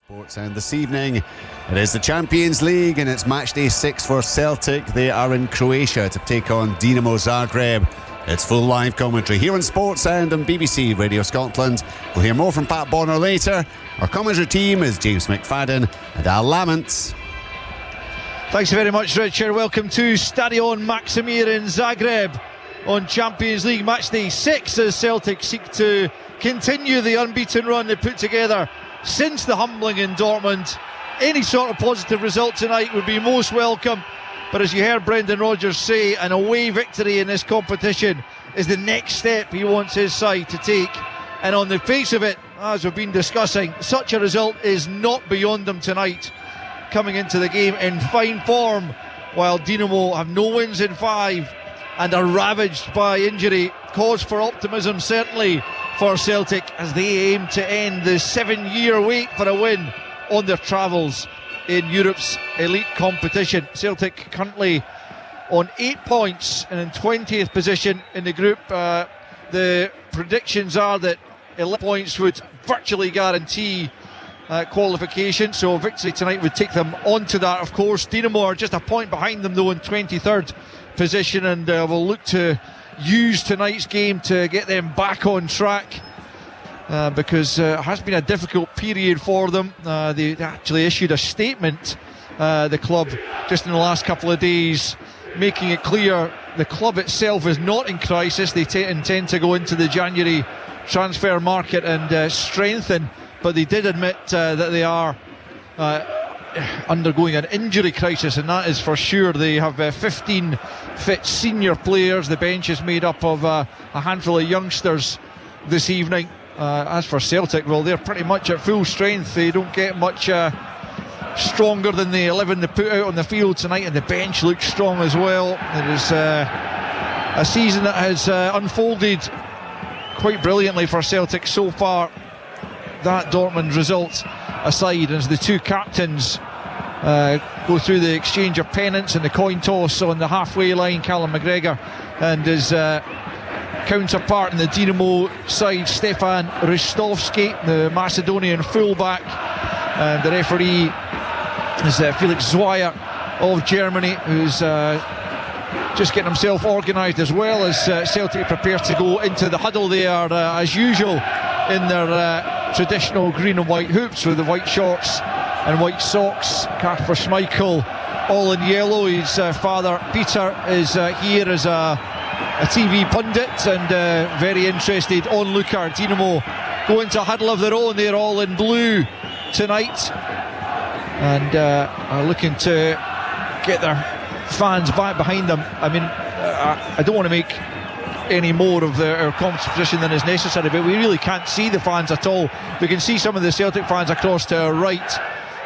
Sports, and this evening it is the Champions League and it's match day 6 for Celtic. They are in Croatia to take on Dinamo Zagreb. It's full live commentary here on Sports and on BBC Radio Scotland. We'll hear more from Pat Bonner later. Our commentary team is James McFadden and Al Lamont. Thanks very much, Richard. Welcome to Stadion Maksimir in Zagreb on Champions League match day 6 as Celtic seek to continue the unbeaten run they put together since the humbling in Dortmund. Any sort of positive result tonight would be most welcome, but as you heard Brendan Rodgers say, an away victory in this competition is the next step he wants his side to take, and on the face of it, as we've been discussing, such a result is not beyond them tonight, coming into the game in fine form, while Dinamo have no wins in 5 and are ravaged by injury. Cause for optimism certainly for Celtic as they aim to end the 7-year wait for a win on their travels in Europe's elite competition. Celtic currently on 8 points and in 20th position in the group. The predictions are that 11 points would virtually guarantee qualification, so victory tonight would take them onto that. Of course, Dinamo are just a point behind them though in 23rd position, and will look to use tonight's game to get them back on track, because it has been a difficult period for them. They actually issued a statement, the club, just in the last couple of days, making it clear the club itself is not in crisis. They intend to go into the January transfer market and strengthen, but they did admit that they are undergoing an injury crisis, and that is for sure. They have 15 fit senior players. The bench is made up of a handful of youngsters this evening. As for Celtic, well, they're pretty much at full strength. They don't get much stronger than the 11 they put out on the field tonight, and the bench looks strong as well. It is a season that has unfolded quite brilliantly for Celtic so far, that Dortmund result aside, as the two captains go through the exchange of pennants and the coin toss on the halfway line. Callum McGregor and his counterpart in the Dinamo side, Stefan Ristovski, the Macedonian fullback, and the referee is Felix Zweier of Germany, who's just getting himself organised as well as Celtic prepare to go into the huddle. They are as usual in their traditional green and white hoops with the white shorts and white socks. Kasper Schmeichel all in yellow. His father Peter is here as a TV pundit and very interested onlooker. Dinamo go into a huddle of their own. They're all in blue tonight and are looking to get their fans back behind them. I mean, I don't want to make any more of our competition than is necessary, but we really can't see the fans at all. We can see some of the Celtic fans across to our right,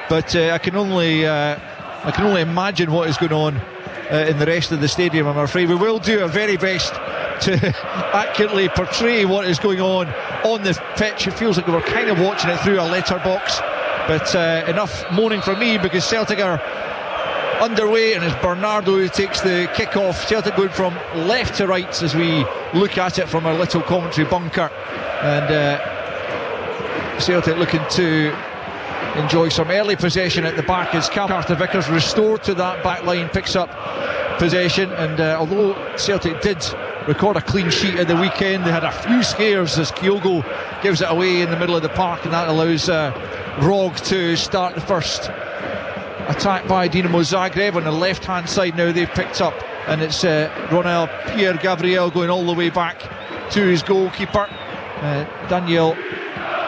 but I can only imagine what is going on in the rest of the stadium. I'm afraid we will do our very best to accurately portray what is going on the pitch. It feels like we're kind of watching it through a letterbox, but enough moaning from me, because Celtic are underway, and it's Bernardo who takes the kick-off. Celtic going from left to right as we look at it from our little commentary bunker, and Celtic looking to enjoy some early possession at the back as Carter Vickers, restored to that back line, picks up possession. And although Celtic did record a clean sheet at the weekend, they had a few scares as Kyogo gives it away in the middle of the park, and that allows Rog to start the first attack by Dinamo Zagreb. On the left hand side now they've picked up, and it's Ronel Pierre Gabriel going all the way back to his goalkeeper, Daniel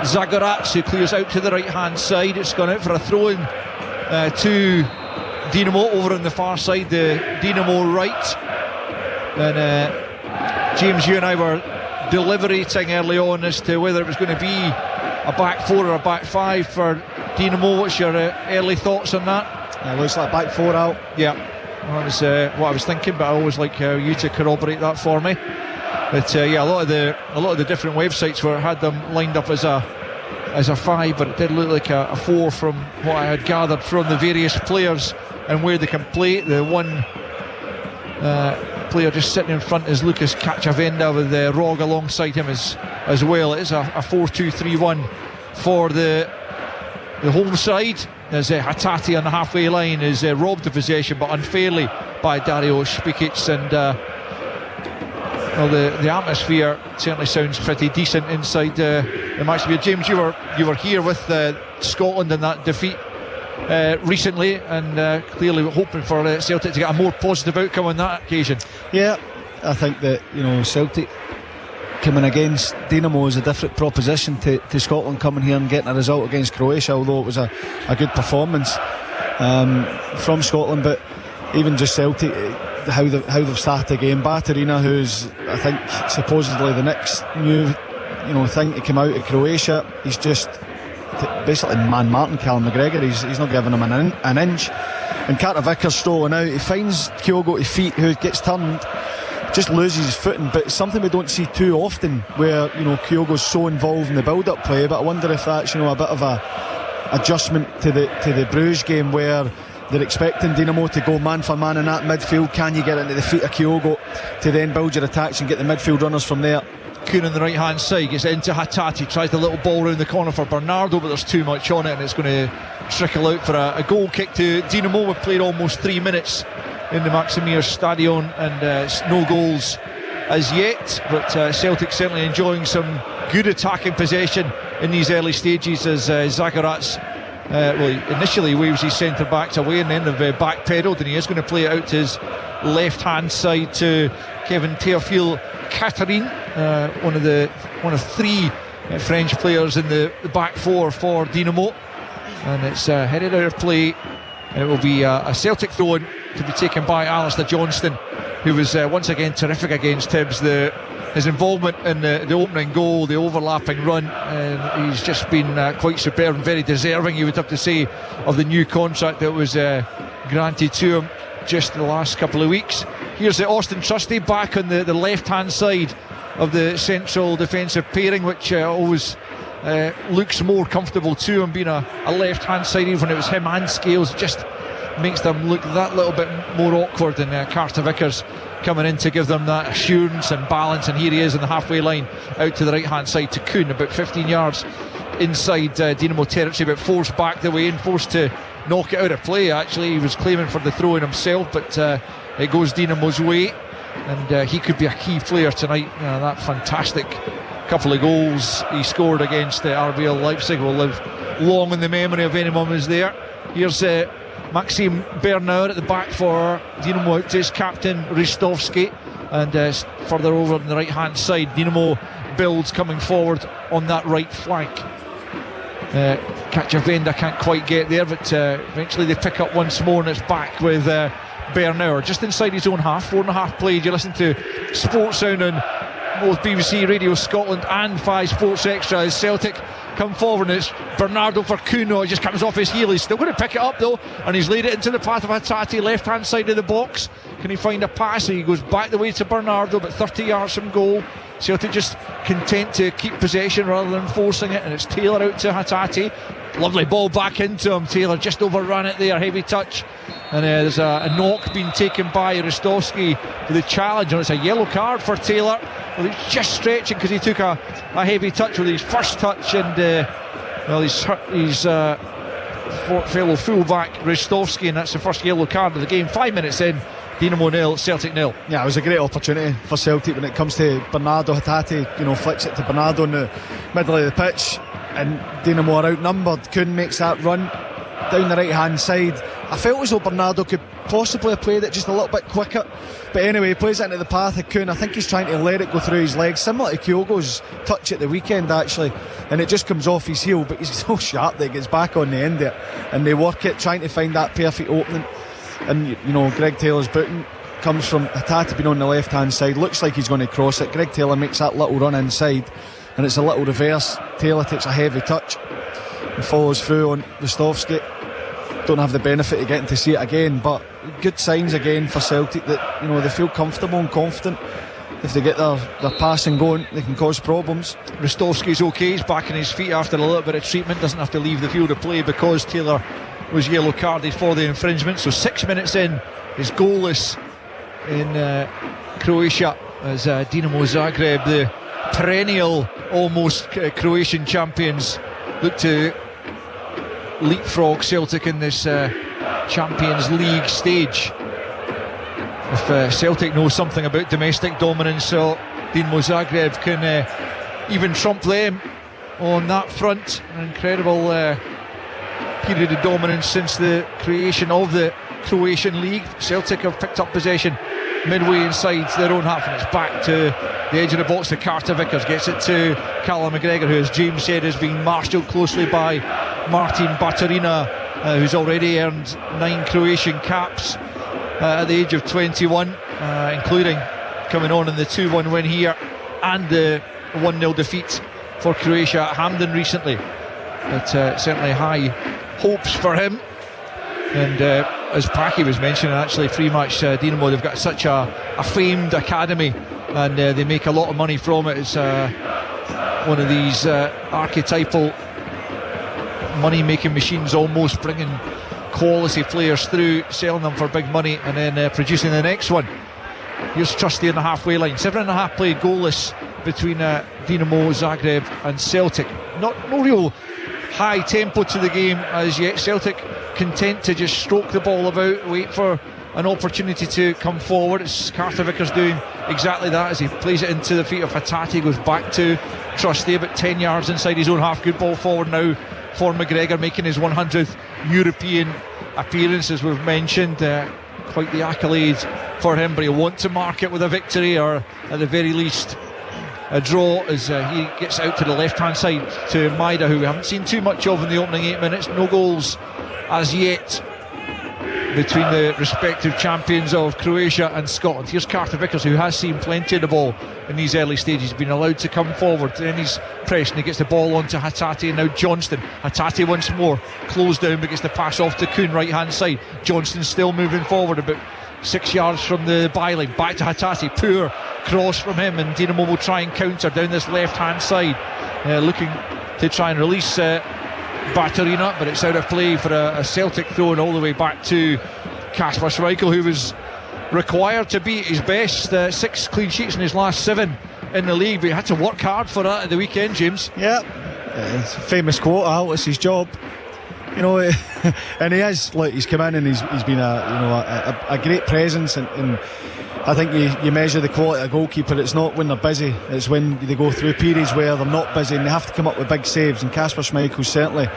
Zagorac, who clears out to the right hand side. It's gone out for a throw in to Dinamo over on the far side, the Dinamo right. And James, you and I were deliberating early on as to whether it was going to be a back 4 or a back 5 for Dinamo. What's your early thoughts on that? It looks like back 4 out. Yeah, well, that was what I was thinking, but I always like you to corroborate that for me. But yeah, a lot of the different websites had them lined up as a 5, but it did look like a 4 from what I had gathered from the various players and where they can play. The one player just sitting in front is Lucas Cacciavenda with Rog alongside him as well. It is a 4-2-3-1 for the the home side, as Hatate on the halfway line is robbed of possession, but unfairly, by Dario Špikic. And well, the atmosphere certainly sounds pretty decent inside the match. James, you were here with Scotland in that defeat recently, and clearly hoping for Celtic to get a more positive outcome on that occasion. Yeah, I think that, you know, Celtic coming against Dinamo is a different proposition to Scotland coming here and getting a result against Croatia, although it was a good performance from Scotland. But even just Celtic, how they've started the game. Baturina, who's, I think, supposedly the next new, you know, thing to come out of Croatia, he's just basically man-marking Callum McGregor. He's not giving him an inch. And Carter Vickers strolling out, he finds Kyogo to feet, who gets turned, just loses his footing. But it's something we don't see too often, where, you know, Kyogo's so involved in the build-up play. But I wonder if that's, you know, a bit of a adjustment to the Bruges game, where they're expecting Dinamo to go man for man in that midfield. Can you get into the feet of Kyogo to then build your attacks and get the midfield runners from there? Kuhn on the right hand side gets into Hatate, tries the little ball round the corner for Bernardo, but there's too much on it and it's going to trickle out for a goal kick to Dinamo. We've played almost 3 minutes in the Maximir Stadion and no goals as yet, but Celtic certainly enjoying some good attacking possession in these early stages, as Zagorat's initially waves his centre backs away and then they've backpedalled, and he is going to play it out to his left hand side to Kevin Théophile Catherine, one of three French players in the back four for Dinamo, and it's headed out of play. It will be a Celtic throw-in to be taken by Alistair Johnston, who was once again terrific against Hibs. His involvement in the opening goal, the overlapping run, he's just been quite superb and very deserving, you would have to say, of the new contract that was granted to him just the last couple of weeks. Here's Austin Trusty back on the left hand side of the central defensive pairing, which always looks more comfortable to him, being a left hand side. Even when it was him and Scales, it just makes them look that little bit more awkward, and Carter Vickers coming in to give them that assurance and balance. And here he is in the halfway line out to the right hand side to Kuhn, about 15 yards inside Dinamo territory, but forced back the way in, forced to knock it out of play. Actually, he was claiming for the throw in himself, but it goes Dinamo's way, and he could be a key player tonight. That fantastic couple of goals he scored against RB Leipzig will live long in the memory of anyone who's there. Here's Maxime Bernard at the back for Dinamo, out to his captain Ristovski, and further over on the right hand side Dinamo builds coming forward on that right flank. Katjavenda can't quite get there, but eventually they pick up once more, and it's back with Bernard just inside his own half. 4.5 played. You listen to Sports Sound on both BBC Radio Scotland and 5 Sports Extra as Celtic come forward, and it's Bernardo for Kuno. He just comes off his heel. He's still going to pick it up though, and he's laid it into the path of Hatate, left hand side of the box. Can he find a pass? He goes back the way to Bernardo, but 30 yards from goal. Celtic just content to keep possession rather than forcing it, and it's Taylor out to Hatate. Lovely ball back into him. Taylor just overran it there, heavy touch, and there's a knock being taken by Ristovski with a challenge, and it's a yellow card for Taylor. Well, he's just stretching because he took a heavy touch with his first touch, and he's hurt his fellow fullback Ristovski, and that's the first yellow card of the game. 5 minutes in, Dinamo 0, Celtic 0. Yeah, it was a great opportunity for Celtic when it comes to Bernardo. Hatate, flicks it to Bernardo in the middle of the pitch, and Dinamo are outnumbered. Kuhn makes that run down the right hand side. I felt as though Bernardo could possibly have played it just a little bit quicker, but anyway, he plays it into the path of Kuhn. I think he's trying to let it go through his legs, similar to Kyogo's touch at the weekend actually, and it just comes off his heel, but he's so sharp that he gets back on the end there, and they work it, trying to find that perfect opening. And Greg Taylor's booting comes from Hatate being on the left hand side, looks like he's going to cross it. Greg Taylor makes that little run inside, and it's a little reverse. Taylor takes a heavy touch and follows through on Ristovski. Don't have the benefit of getting to see it again, but good signs again for Celtic that they feel comfortable and confident. If they get their passing going, they can cause problems. Ristovski's okay, he's back on his feet after a little bit of treatment, doesn't have to leave the field of play because Taylor was yellow carded for the infringement. So 6 minutes in, is goalless in Croatia as Dinamo Zagreb, the perennial almost Croatian champions, look to leapfrog Celtic in this Champions League stage. If Celtic know something about domestic dominance, so Dinamo Zagreb can even trump them on that front. An incredible period of dominance since the creation of the Croatian League. Celtic have picked up possession midway inside their own half, and it's back to the edge of the box to Carter Vickers. Gets it to Callum McGregor, who, as James said, is being marshalled closely by Martin Baturina, who's already earned 9 Croatian caps at the age of 21, including coming on in the 2-1 win here and the 1-0 defeat for Croatia at Hampden recently. But certainly high hopes for him. And as Paki was mentioning, actually pre-match, Dinamo, they've got such a famed academy, and they make a lot of money from it. It's one of these archetypal money-making machines, almost, bringing quality players through, selling them for big money, and then producing the next one. Here's Trusty in the halfway line. 7.5 played goalless between Dinamo Zagreb and Celtic. No real high tempo to the game as yet. Celtic content to just stroke the ball about, wait for an opportunity to come forward. It's Carter Vickers doing exactly that as he plays it into the feet of Hatate. Goes back to Trusty about 10 yards inside his own half. Good ball forward now for McGregor, making his 100th European appearance, as we've mentioned. Quite the accolade for him, but he'll want to mark it with a victory, or at the very least a draw, as he gets out to the left hand side to Maida, who we haven't seen too much of in the opening 8 minutes. No goals as yet between the respective champions of Croatia and Scotland. Here's Carter Vickers, who has seen plenty of the ball in these early stages, been allowed to come forward, then he's pressed and he gets the ball onto Hatate, and now Johnston. Hatate once more, closed down but gets the pass off to Kuhn, right hand side. Johnston still moving forward about 6 yards from the byline, back to Hatate, poor cross from him, and Dinamo will try and counter down this left hand side, looking to try and release Baturina, but it's out of play for a Celtic throw all the way back to Kasper Schmeichel, who was required to be at his best. 6 clean sheets in his last 7 in the league, but he had to work hard for that at the weekend, James. Yeah, it's a famous quote, Al, it's his job, you know. And he is, like, he's come in and he's been a great presence, and I think you measure the quality of a goalkeeper, it's not when they're busy, it's when they go through periods where they're not busy and they have to come up with big saves, and Kasper Schmeichel's certainly,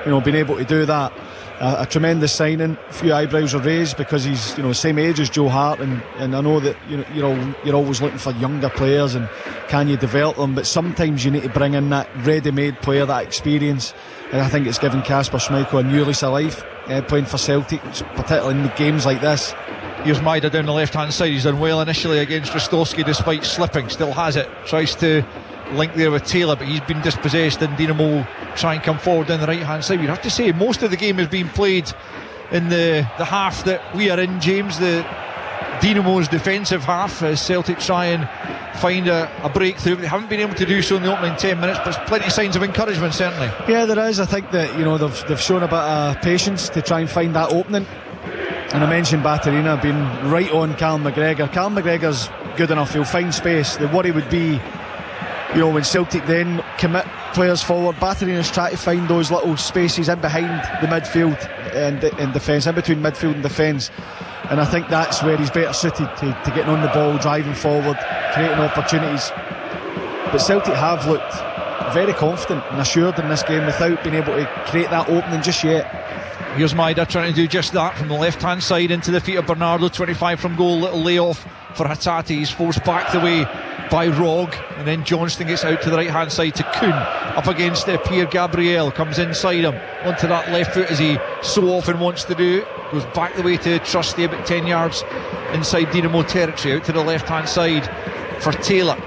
been able to do that. A tremendous signing. A few eyebrows are raised because he's, same age as Joe Hart, and I know that you're always looking for younger players and can you develop them, but sometimes you need to bring in that ready-made player, that experience, and I think it's given Kasper Schmeichel a new lease of life playing for Celtic, particularly in the games like this. Here's Maida down the left hand side. He's done well initially against Rostovski despite slipping, still has it, tries to link there with Taylor, but he's been dispossessed, and Dinamo try and come forward down the right hand side. You'd have to say most of the game has been played in the half that we are in, James, the Dinamo's defensive half, as Celtic try and find a breakthrough. They haven't been able to do so in the opening 10 minutes, but there's plenty of signs of encouragement, certainly. Yeah, there is. I think that they've shown a bit of patience to try and find that opening. And I mentioned Baturina being right on Callum McGregor. Callum McGregor's good enough, he'll find space. The worry would be, when Celtic then commit players forward, Baturina's trying to find those little spaces in behind the midfield and defence, in between midfield and defence. And I think that's where he's better suited to getting on the ball, driving forward, creating opportunities. But Celtic have looked very confident and assured in this game without being able to create that opening just yet. Here's Maida trying to do just that from the left hand side into the feet of Bernardo, 25 from goal. Little layoff for Hatate, he's forced back the way by Rog, and then Johnston gets out to the right hand side to Kuhn, up against Pierre Gabriel, comes inside him onto that left foot as he so often wants to do, goes back the way to Trusty about 10 yards inside Dinamo territory, out to the left hand side for Taylor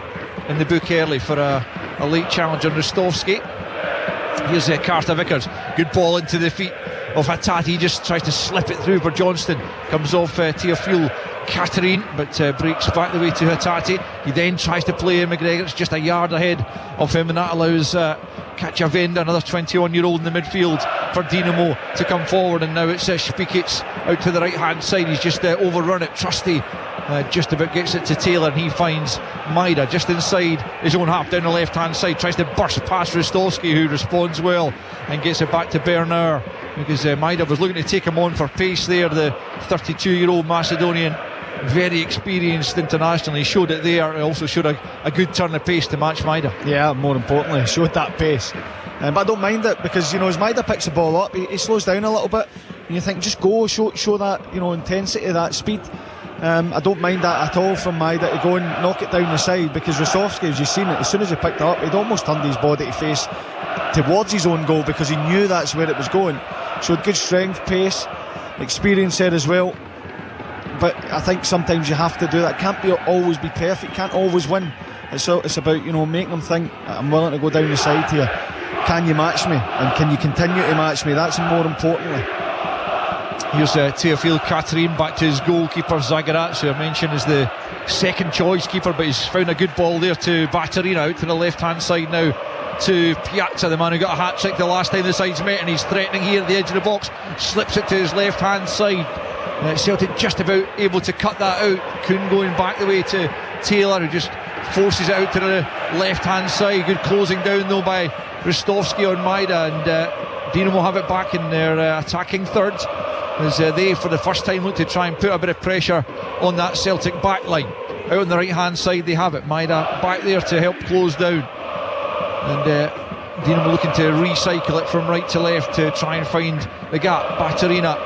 in the book early for a late challenge on Rostovski. Here's Carter Vickers, good ball into the feet of Hatate, he just tries to slip it through for Johnston, comes off Teofil Catherine, but breaks back the way to Hatate. He then tries to play McGregor, it's just a yard ahead of him, and that allows Kachavenda, another 21-year-old in the midfield for Dinamo, to come forward. And now it's Spikic out to the right hand side, he's just overrun it. Trusty just about gets it to Taylor, and he finds Maida just inside his own half down the left hand side, tries to burst past Ristovski, who responds well and gets it back to Bernard, because Maida was looking to take him on for pace there. The 32-year-old Macedonian, very experienced internationally, showed it there. He also showed a good turn of pace to match Maida. Yeah, more importantly, showed that pace. But I don't mind it, because as Maida picks the ball up, he slows down a little bit, and you think, just go, show that intensity, that speed. I don't mind that at all from Maida, to go and knock it down the side, because Ristovski, as you've seen it, as soon as he picked it up, he'd almost turned his body to face towards his own goal, because he knew that's where it was going. Showed good strength, pace, experience there as well. But I think sometimes you have to do that. Can't always be perfect, can't always win. It's about making them think, I'm willing to go down the side here. Can you match me, and can you continue to match me? That's more importantly. Here's Teofil Katerin back to his goalkeeper Zagreb, who I mentioned is the second choice keeper, but he's found a good ball there to Baterina, out to the left hand side now to Piazza, the man who got a hat-trick the last time the sides met, and he's threatening here at the edge of the box, slips it to his left hand side. Celtic just about able to cut that out. Kuhn going back the way to Taylor, who just forces it out to the left hand side. Good closing down though by Ristovski on Maida, and Dinamo have it back in their attacking third, as they for the first time look to try and put a bit of pressure on that Celtic back line. Out on the right hand side they have it, Maida back there to help close down, and Dinamo looking to recycle it from right to left to try and find the gap. Baterina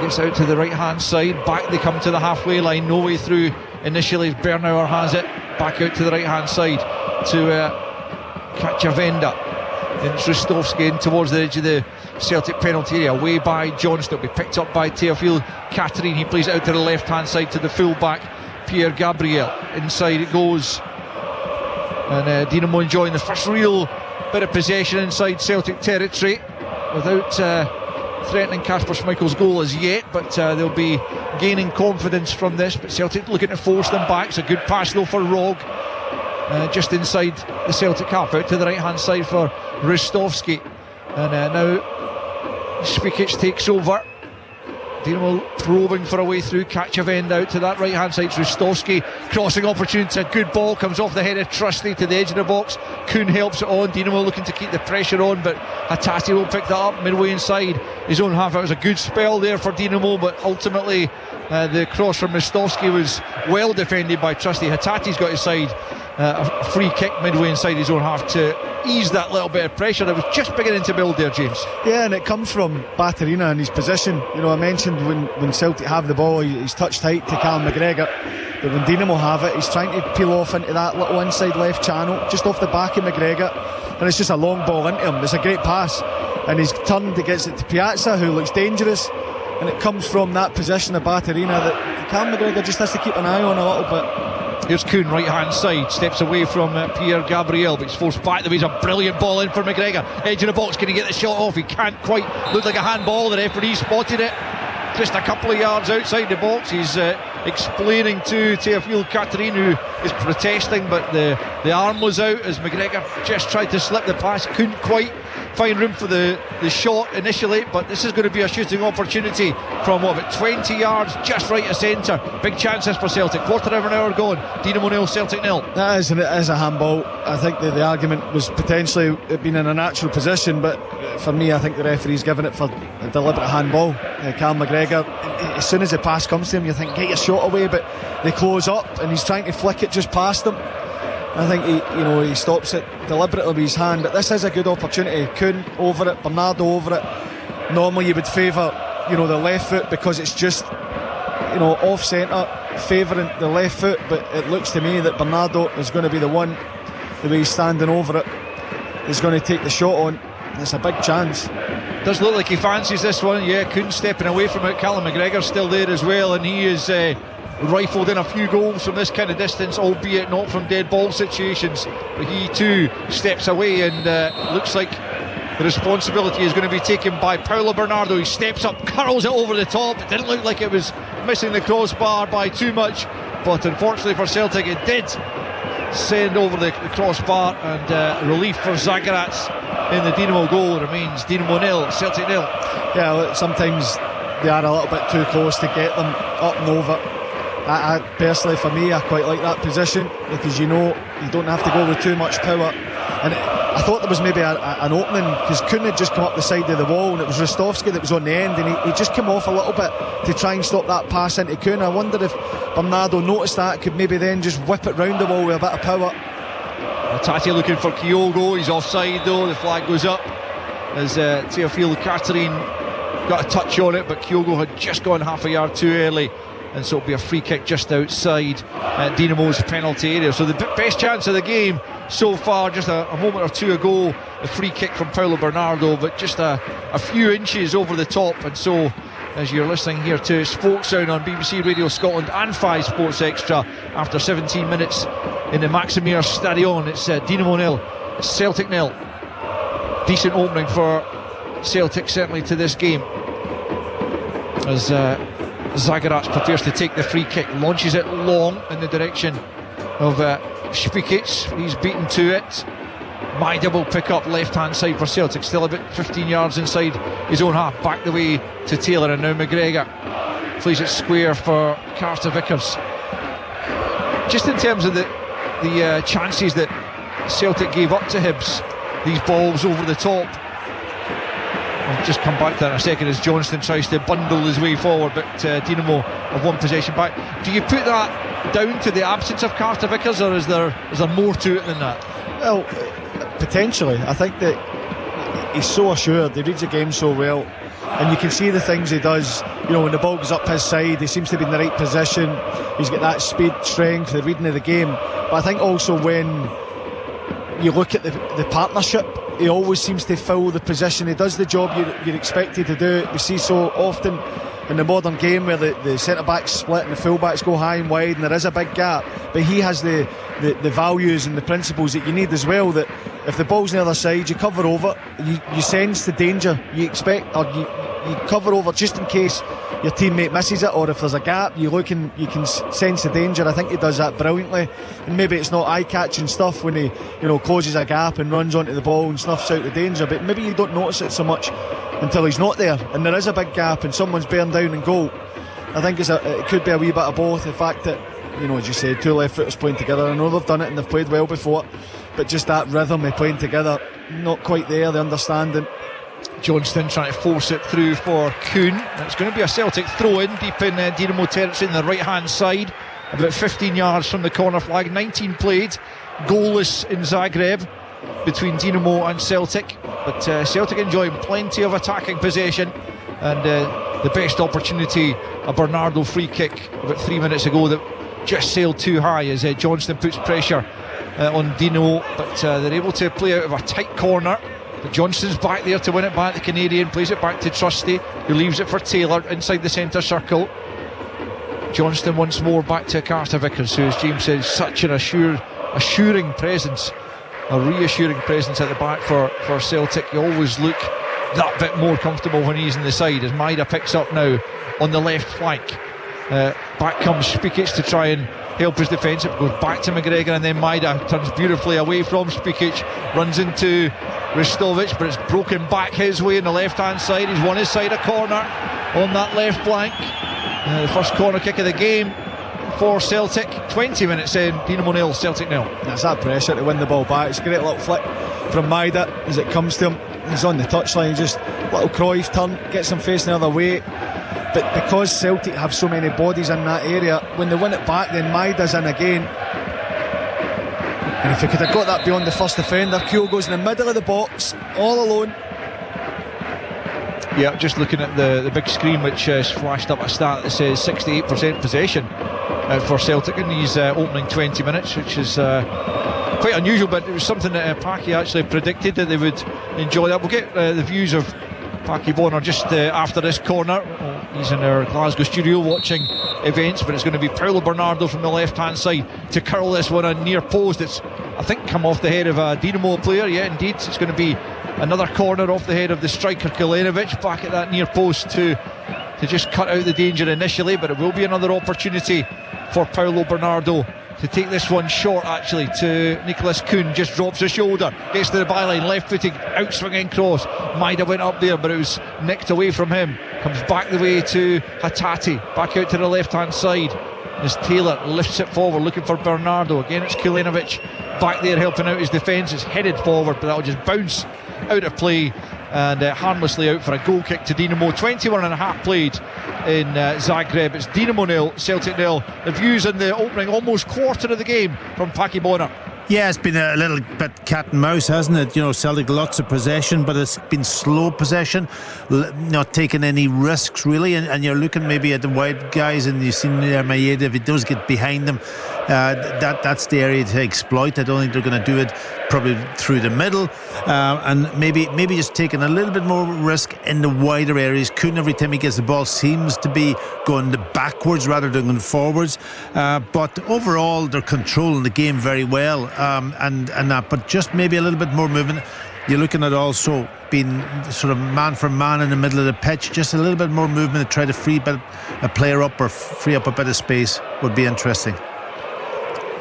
gets out to the right hand side, back they come to the halfway line, no way through initially. Bernauer has it back out to the right hand side to Kachavenda, then it's Ristovski in towards the edge of the Celtic penalty area, away by Johnston, be picked up by Teofil Katerin. He plays it out to the left hand side to the full back Pierre Gabriel. Inside it goes, and Dinamo enjoying the first real bit of possession inside Celtic territory without threatening Kasper Schmeichel's goal as yet, but they'll be gaining confidence from this. But Celtic looking to force them back. It's a good pass though for Rog, just inside the Celtic half, out to the right hand side for Ristovski, and now Spikic takes over. Dinamo probing for a way through. Kachavend out to that right hand side. Ristovski crossing opportunity, a good ball comes off the head of Trusty to the edge of the box. Kuhn helps it on. Dinamo looking to keep the pressure on, but Hattati will pick that up midway inside his own half. It was a good spell there for Dinamo, but ultimately the cross from Ristovski was well defended by Trusty. Hattati's got his side. A free kick midway inside his own half to ease that little bit of pressure that was just beginning to build there, James. Yeah, and it comes from Baterina and his position. I mentioned when Celtic have the ball, he's touched tight to Callum McGregor, but when Dinamo have it, he's trying to peel off into that little inside left channel just off the back of McGregor, and it's just a long ball into him. It's a great pass, and he's turned, he gets it to Piazza, who looks dangerous, and it comes from that position of Baterina that Callum McGregor just has to keep an eye on a little bit. Here's Kuhn, right hand side, steps away from Pierre Gabriel, but he's forced back. There is a brilliant ball in for McGregor, edge of the box, can he get the shot off? He can't quite, looked like a handball. The referee spotted it just a couple of yards outside the box. He's explaining to Teofil Katerin, who is protesting, but the arm was out as McGregor just tried to slip the pass, couldn't quite find room for the shot initially, but this is going to be a shooting opportunity from about 20 yards just right of centre. Big chances for Celtic, quarter of an hour gone. Dinamo 0, Celtic 0. That is, and it is a handball. I think the argument was potentially it being in a natural position, but for me I think the referee's given it for a deliberate handball. Callum McGregor, as soon as the pass comes to him, you think get your shot away, but they close up and he's trying to flick it just past them. I think he stops it deliberately with his hand, but this is a good opportunity. Kuhn over it, Bernardo over it. Normally you would favour the left foot because it's just off centre, favouring the left foot, but it looks to me that Bernardo is going to be the one, the way he's standing over it, is going to take the shot on. It's a big chance. Does look like he fancies this one. Yeah, Kuhn stepping away from it. Callum McGregor's still there as well, and he is rifled in a few goals from this kind of distance, albeit not from dead ball situations, but he too steps away, and looks like the responsibility is going to be taken by Paulo Bernardo. He steps up, curls it over the top. It didn't look like it was missing the crossbar by too much, but unfortunately for Celtic it did send over the crossbar, and relief for Zagreb in the Dinamo goal. Remains Dinamo 0, Celtic 0. Yeah, sometimes they are a little bit too close to get them up and over. I personally, for me, I quite like that position, because you know you don't have to go with too much power. And I thought there was maybe an opening, because Kuhn had just come up the side of the wall, and it was Ristovski that was on the end, and he just came off a little bit to try and stop that pass into Kuhn. I wonder if Bernardo noticed that, could maybe then just whip it round the wall with a bit of power. Tati looking for Kyogo. He's offside though. The flag goes up as Teofilo Catherine got a touch on it, but Kyogo had just gone half a yard too early, and so it'll be a free kick just outside Dinamo's penalty area. So the best chance of the game so far, just a moment or two ago, the free kick from Paulo Bernardo, but just a few inches over the top. And so, as you're listening here to Sports Sound on BBC Radio Scotland and 5 Sports Extra, after 17 minutes in the Maximir Stadion, it's Dinamo 0, Celtic 0. Decent opening for Celtic, certainly, to this game, as Zagreb prepares to take the free kick, launches it long in the direction of Spikic. He's beaten to it. My double pick up left hand side for Celtic, still about 15 yards inside his own half, back the way to Taylor, and now McGregor plays it square for Carter Vickers. Just in terms of the chances that Celtic gave up to Hibs, these balls over the top, I'll just come back to that in a second as Johnston tries to bundle his way forward, but Dinamo have one possession back. Do you put that down to the absence of Carter Vickers, or is there more to it than that? Well, potentially. I think that he's so assured, he reads the game so well, and you can see the things he does. You know, when the ball goes up his side, he seems to be in the right position. He's got that speed, strength, the reading of the game. But I think also when you look at the partnership, he always seems to fill the position. He does the job you're expected to do. We see so often in the modern game where the centre-backs split and the full-backs go high and wide, and there is a big gap, but he has the values and the principles that you need as well, that if the ball's on the other side, you cover over, you sense the danger, you expect, or you cover over just in case your teammate misses it, or if there's a gap, you look and you can sense the danger. I think he does that brilliantly, and maybe it's not eye-catching stuff when he closes a gap and runs onto the ball and snuffs out the danger, but maybe you don't notice it so much until he's not there and there is a big gap and someone's bearing down in goal. I think it could be a wee bit of both. The fact that, as you said, two left footers playing together, I know they've done it and they've played well before, but just that rhythm of playing together, not quite there, the understanding. Johnston trying to force it through for Kuhn. It's going to be a Celtic throw-in deep in Dinamo territory on the right-hand side, about 15 yards from the corner flag. 19 played, goalless in Zagreb between Dinamo and Celtic, but Celtic enjoying plenty of attacking possession, and the best opportunity, a Bernardo free kick about 3 minutes ago that just sailed too high as Johnston puts pressure on Dinamo, but they're able to play out of a tight corner. But Johnston's back there to win it back. The Canadian plays it back to Trusty, who leaves it for Taylor inside the centre circle. Johnston once more back to Carter Vickers, who, as James says, such an assuring presence, a reassuring presence at the back for Celtic. You always look that bit more comfortable when he's in the side, as Maida picks up now on the left flank. Back comes Spikic to try and help his defence. It goes back to McGregor, and then Maida turns beautifully away from Spikic, runs into Ristovic, but it's broken back his way on the left hand side. He's won his side a corner on that left flank. The first corner kick of the game for Celtic. 20 minutes in, Dinamo 0, Celtic 0. That's that pressure to win the ball back. It's a great little flick from Maida as it comes to him. He's on the touchline, just little Cruyff turn, gets him facing the other way. But because Celtic have so many bodies in that area, when they win it back, then Maida's in again. And if he could have got that beyond the first defender, Kyogo's in the middle of the box, all alone. Yeah, just looking at the big screen, which has flashed up a stat that says 68% possession for Celtic in these opening 20 minutes, which is quite unusual, but it was something that Paki actually predicted that they would enjoy that. We'll get the views of Paki Bonner just after this corner. He's in our Glasgow studio watching events, but it's going to be Paulo Bernardo from the left hand side to curl this one on near post. It's, I think, come off the head of a Dinamo player. Yeah, indeed, it's going to be another corner off the head of the striker Kalinovic, back at that near post to just cut out the danger initially, but it will be another opportunity for Paulo Bernardo to take this one short, actually, to Nicholas Kuhn. Just drops his shoulder, gets to the byline, left footing, out-swinging cross. Maida went up there, but it was nicked away from him. Comes back the way to Hatate, back out to the left-hand side. as Taylor lifts it forward looking for Bernardo. Again it's Kulenovic back there helping out his defence. It's headed forward, but that'll just bounce out of play and harmlessly out for a goal kick to Dinamo. 21 and a half played in Zagreb. It's Dinamo 0, Celtic 0. The views in the opening almost quarter of the game from Paki Bonner. Yeah, it's been a little bit cat and mouse, hasn't it? You know, Celtic lots of possession, but it's been slow possession, not taking any risks really, and you're looking maybe at the wide guys, and you've seen Maeda, if he does get behind them, that's the area to exploit. I don't think they're going to do it probably through the middle, and maybe just taking a little bit more risk in the wider areas. Kuhn, every time he gets the ball, seems to be going backwards rather than going forwards, but overall they're controlling the game very well, and that, but just maybe a little bit more movement. You're looking at also being sort of man for man in the middle of the pitch, just a little bit more movement to try to free a player up or free up a bit of space would be interesting.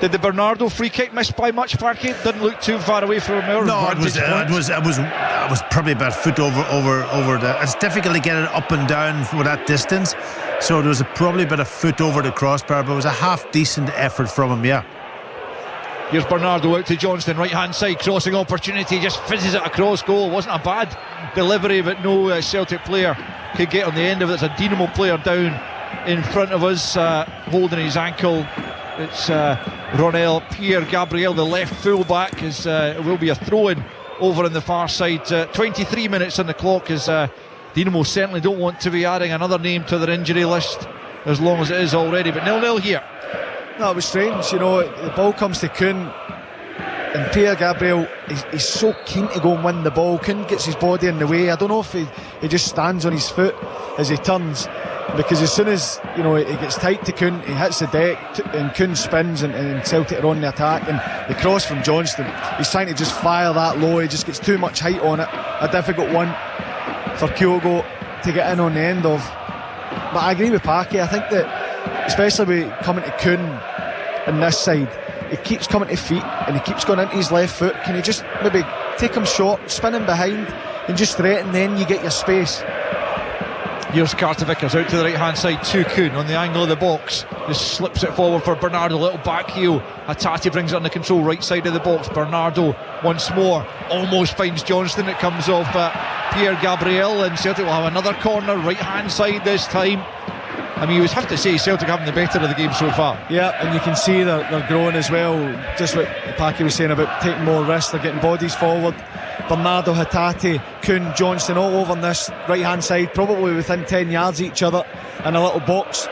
Did the Bernardo free kick miss by much, Parky? Didn't look too far away from our advantage point. It was probably about a foot over the. It's difficult to get it up and down for that distance, so it was probably about a foot over the crossbar, but it was a half decent effort from him. Yeah. Here's Bernardo out to Johnston, right hand side, crossing opportunity, just fizzes it across goal. Wasn't a bad delivery, but no Celtic player could get on the end of it. It's a Dinamo player down in front of us, holding his ankle. It's Ronel Pierre-Gabriel, the left full-back. It will be a throw-in over on the far side. 23 minutes on the clock, as Dinamo certainly don't want to be adding another name to their injury list as long as it is already, but 0-0 here. No, it was strange, you know. The ball comes to Kuhn, and Pierre-Gabriel, he's so keen to go and win the ball. Kuhn gets his body in the way. I don't know if he just stands on his foot as he turns, because as soon as, you know, it gets tight to Kuhn, he hits the deck and Kuhn spins, and Celtic are on the attack, and the cross from Johnston, he's trying to just fire that low. He just gets too much height on it. A difficult one for Kyogo to get in on the end of. But I agree with Paki. I think that especially with coming to Kuhn on this side, he keeps coming to feet and he keeps going into his left foot. Can you just maybe take him short, spin him behind and just threaten, then you get your space. Here's Carter Vickers out to the right hand side to Kuhn on the angle of the box, just slips it forward for Bernardo, little back heel. Hatate brings it under control right side of the box. Bernardo once more almost finds Johnston. It comes off Pierre-Gabriel, and Celtic will have another corner right hand side this time. I mean, you would have to say Celtic having the better of the game so far. Yeah, and you can see they're growing as well. Just what Paki was saying about taking more risks, they're getting bodies forward. Bernardo, Hatate, Kuhn, Johnston all over on this right hand side, probably within 10 yards of each other in a little box,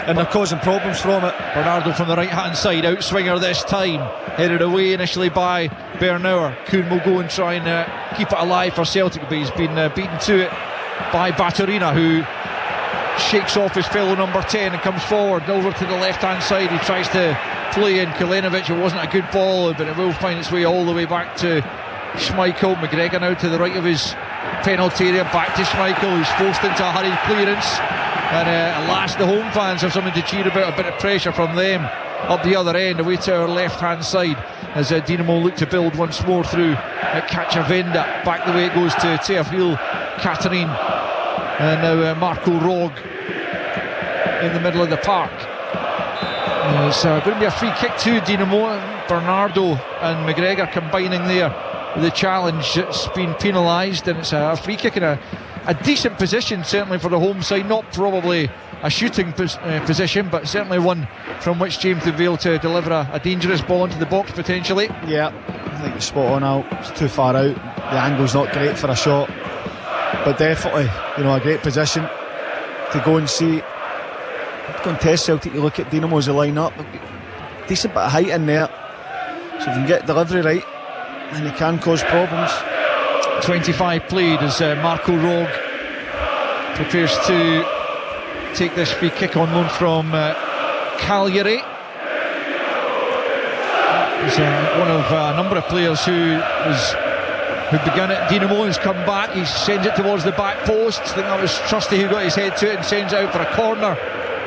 and they're causing problems from it. Bernardo from the right hand side, outswinger this time, headed away initially by Bernauer. Kuhn will go and try and keep it alive for Celtic, but he's been beaten to it by Baturina, who shakes off his fellow number 10 and comes forward over to the left hand side. He tries to play in Kulenovic. It wasn't a good ball, but it will find its way all the way back to Schmeichel. McGregor now to the right of his penalty area, back to Schmeichel, who's forced into a hurried clearance, and at last the home fans have something to cheer about. A bit of pressure from them up the other end, away to our left hand side, as Dinamo look to build once more through Cacciavenda. Back the way it goes to Teofil Catherine, and now Marco Rog in the middle of the park. It's going to be a free kick to Dinamo. Bernardo and McGregor combining there. The challenge, it's been penalised, and it's a free kick in a decent position, certainly for the home side. Not probably a shooting position, but certainly one from which James would be able to deliver a dangerous ball into the box potentially. Yeah, I think it's spot on out. It's too far out. The angle's not great for a shot, but definitely, you know, a great position to go and see. Go and test Celtic. You look at Dinamo as a line-up, decent bit of height in there, so if you can get delivery right, and he can cause problems. 25 played as Marco Rog prepares to take this free kick on loan from Cagliari. He's one of a number of players who began at Dinamo, has come back. He sends it towards the back post. I think that was Trusty who got his head to it and sends it out for a corner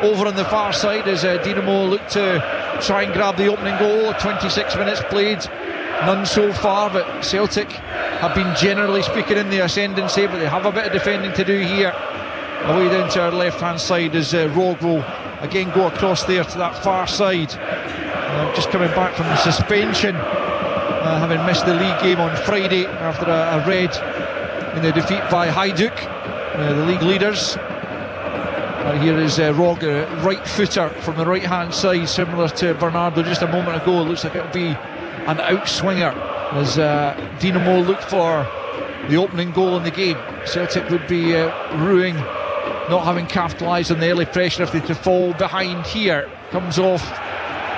over on the far side, as Dinamo look to try and grab the opening goal. 26 minutes played, none so far, but Celtic have been generally speaking in the ascendancy, but they have a bit of defending to do here. Away down to our left hand side as Rog will again go across there to that far side. Just coming back from suspension, having missed the league game on Friday after a red in the defeat by Hajduk, the league leaders. Here is Rog, right footer from the right hand side, similar to Bernardo just a moment ago. It looks like it'll be an outswinger as Dinamo look for the opening goal in the game. Celtic would be ruing not having capitalised on the early pressure if they to fall behind here. Comes off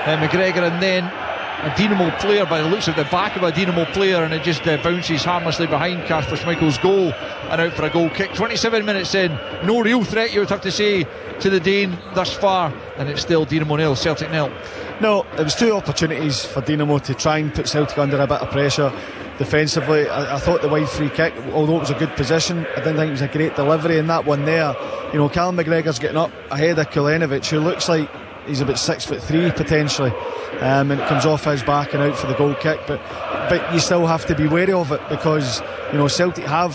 McGregor, and then a Dinamo player, by the looks of the back of a Dinamo player, and it just bounces harmlessly behind Kasper Schmeichel's goal and out for a goal kick. 27 minutes in, no real threat, you would have to say, to the Dane thus far, and it's still Dinamo 0, Celtic 0. No, it was two opportunities for Dinamo to try and put Celtic under a bit of pressure defensively. I thought the wide free kick, although it was a good position, I didn't think it was a great delivery in that one there. You know, Callum McGregor's getting up ahead of Kulenovic, who looks like he's about 6'3" potentially, and it comes off his back and out for the goal kick. But you still have to be wary of it, because you know Celtic have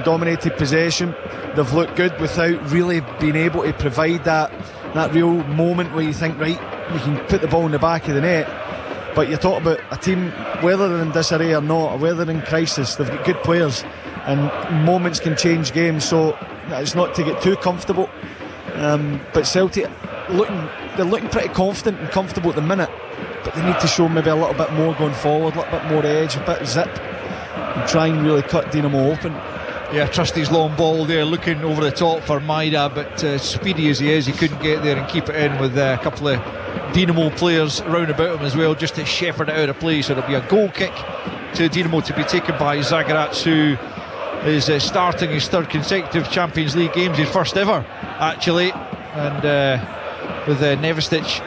dominated possession. They've looked good without really being able to provide that real moment where you think, right, you can put the ball in the back of the net. But you talk about a team, whether they're in disarray or not, or whether they're in crisis, they've got good players, and moments can change games. So it's not to get too comfortable. But Celtic they're looking pretty confident and comfortable at the minute, but they need to show maybe a little bit more going forward, a little bit more edge, a bit of zip, and try and really cut Dinamo open. Yeah, Trusty's long ball there, looking over the top for Maida, but speedy as he is, he couldn't get there and keep it in with a couple of Dinamo players round about him as well, just to shepherd it out of play. So it'll be a goal kick to Dinamo to be taken by Zagreb, who is starting his third consecutive Champions League games, his first ever actually, and with Nevestic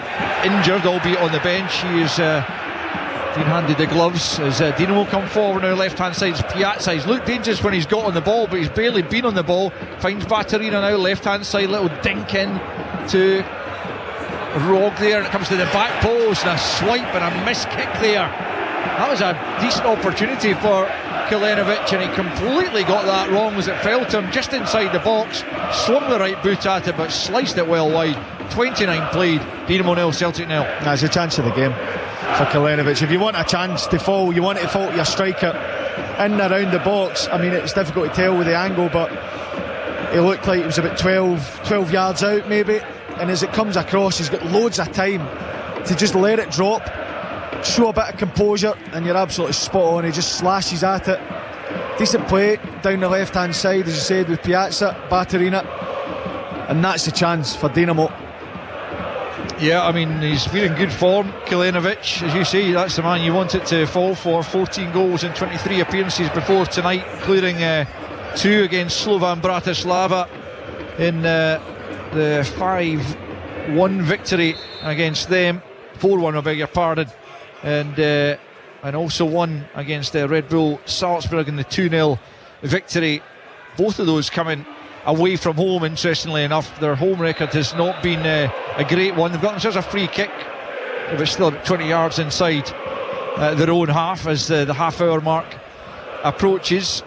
injured, albeit on the bench, he is being handed the gloves as Dinamo come forward now. Left hand side is Piazza. He's looked dangerous when he's got on the ball, but he's barely been on the ball. Finds Batterina now, left hand side, little dink in to Rog there, and it comes to the back post, and a swipe and a missed kick there. That was a decent opportunity for Kulenovic, and he completely got that wrong as it fell to him just inside the box. Swung the right boot at it, but sliced it well wide. 29 played, Dinamo 0, Celtic 0. That's a chance of the game for Kulenovic. If you want a chance to fall, you want it to fall to your striker in and around the box. I mean, it's difficult to tell with the angle, but it looked like it was about 12 yards out maybe, and as it comes across, he's got loads of time to just let it drop, show a bit of composure, and you're absolutely spot on. He just slashes at it. Decent play down the left hand side, as you said, with Piazza, Batterina, and that's the chance for Dinamo. Yeah, I mean, he's been in good form, Kulenovic. As you say, that's the man you want it to fall for. 14 goals in 23 appearances before tonight, including 2 against Slovan Bratislava in the 5-1 victory against them. 4-1, I beg your pardon. And also 1 against Red Bull Salzburg in the 2-0 victory. Both of those coming away from home, interestingly enough. Their home record has not been a great one. They've got themselves a free kick, but it's still about 20 yards inside their own half as the half-hour mark approaches.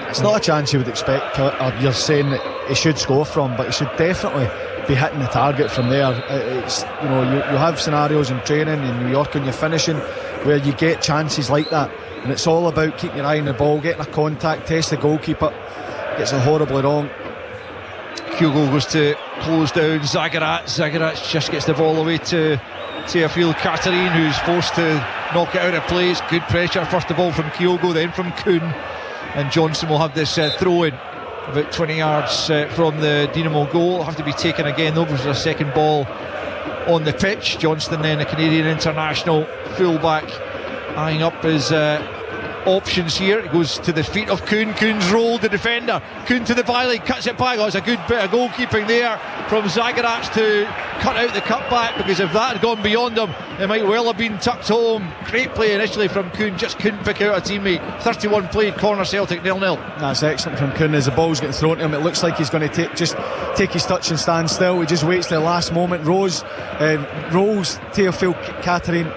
It's not a chance you would expect, or you're saying that he should score from, but he should definitely be hitting the target from there. It's, you have scenarios in training in New York when you're finishing where you get chances like that, and it's all about keeping your eye on the ball, getting a contact, test the goalkeeper. Gets it horribly wrong. Hugo goes to close down Zagreb just gets the ball away to Teofil Katerin, who's forced to knock it out of play. It's good pressure, first of all from Kyogo, then from Kuhn, and Johnson will have this throw in about 20 yards from the Dinamo goal. It'll have to be taken again though, because there's a second ball on the pitch. Johnston then, a Canadian international fullback, eyeing up his options here. It goes to the feet of Kuhn. Kuhn's rolled the defender. Kuhn to the byline, cuts it back. Oh, it's a good bit of goalkeeping there from Zagreb to cut out the cutback, because if that had gone beyond him, it might well have been tucked home. Great play initially from Kuhn, just couldn't pick out a teammate. 31 played, corner, Celtic 0-0. That's excellent from Kuhn. As the ball's getting thrown to him, it looks like he's going to take his touch and stand still. He just waits to the last moment. Rolls Teofil Katerin.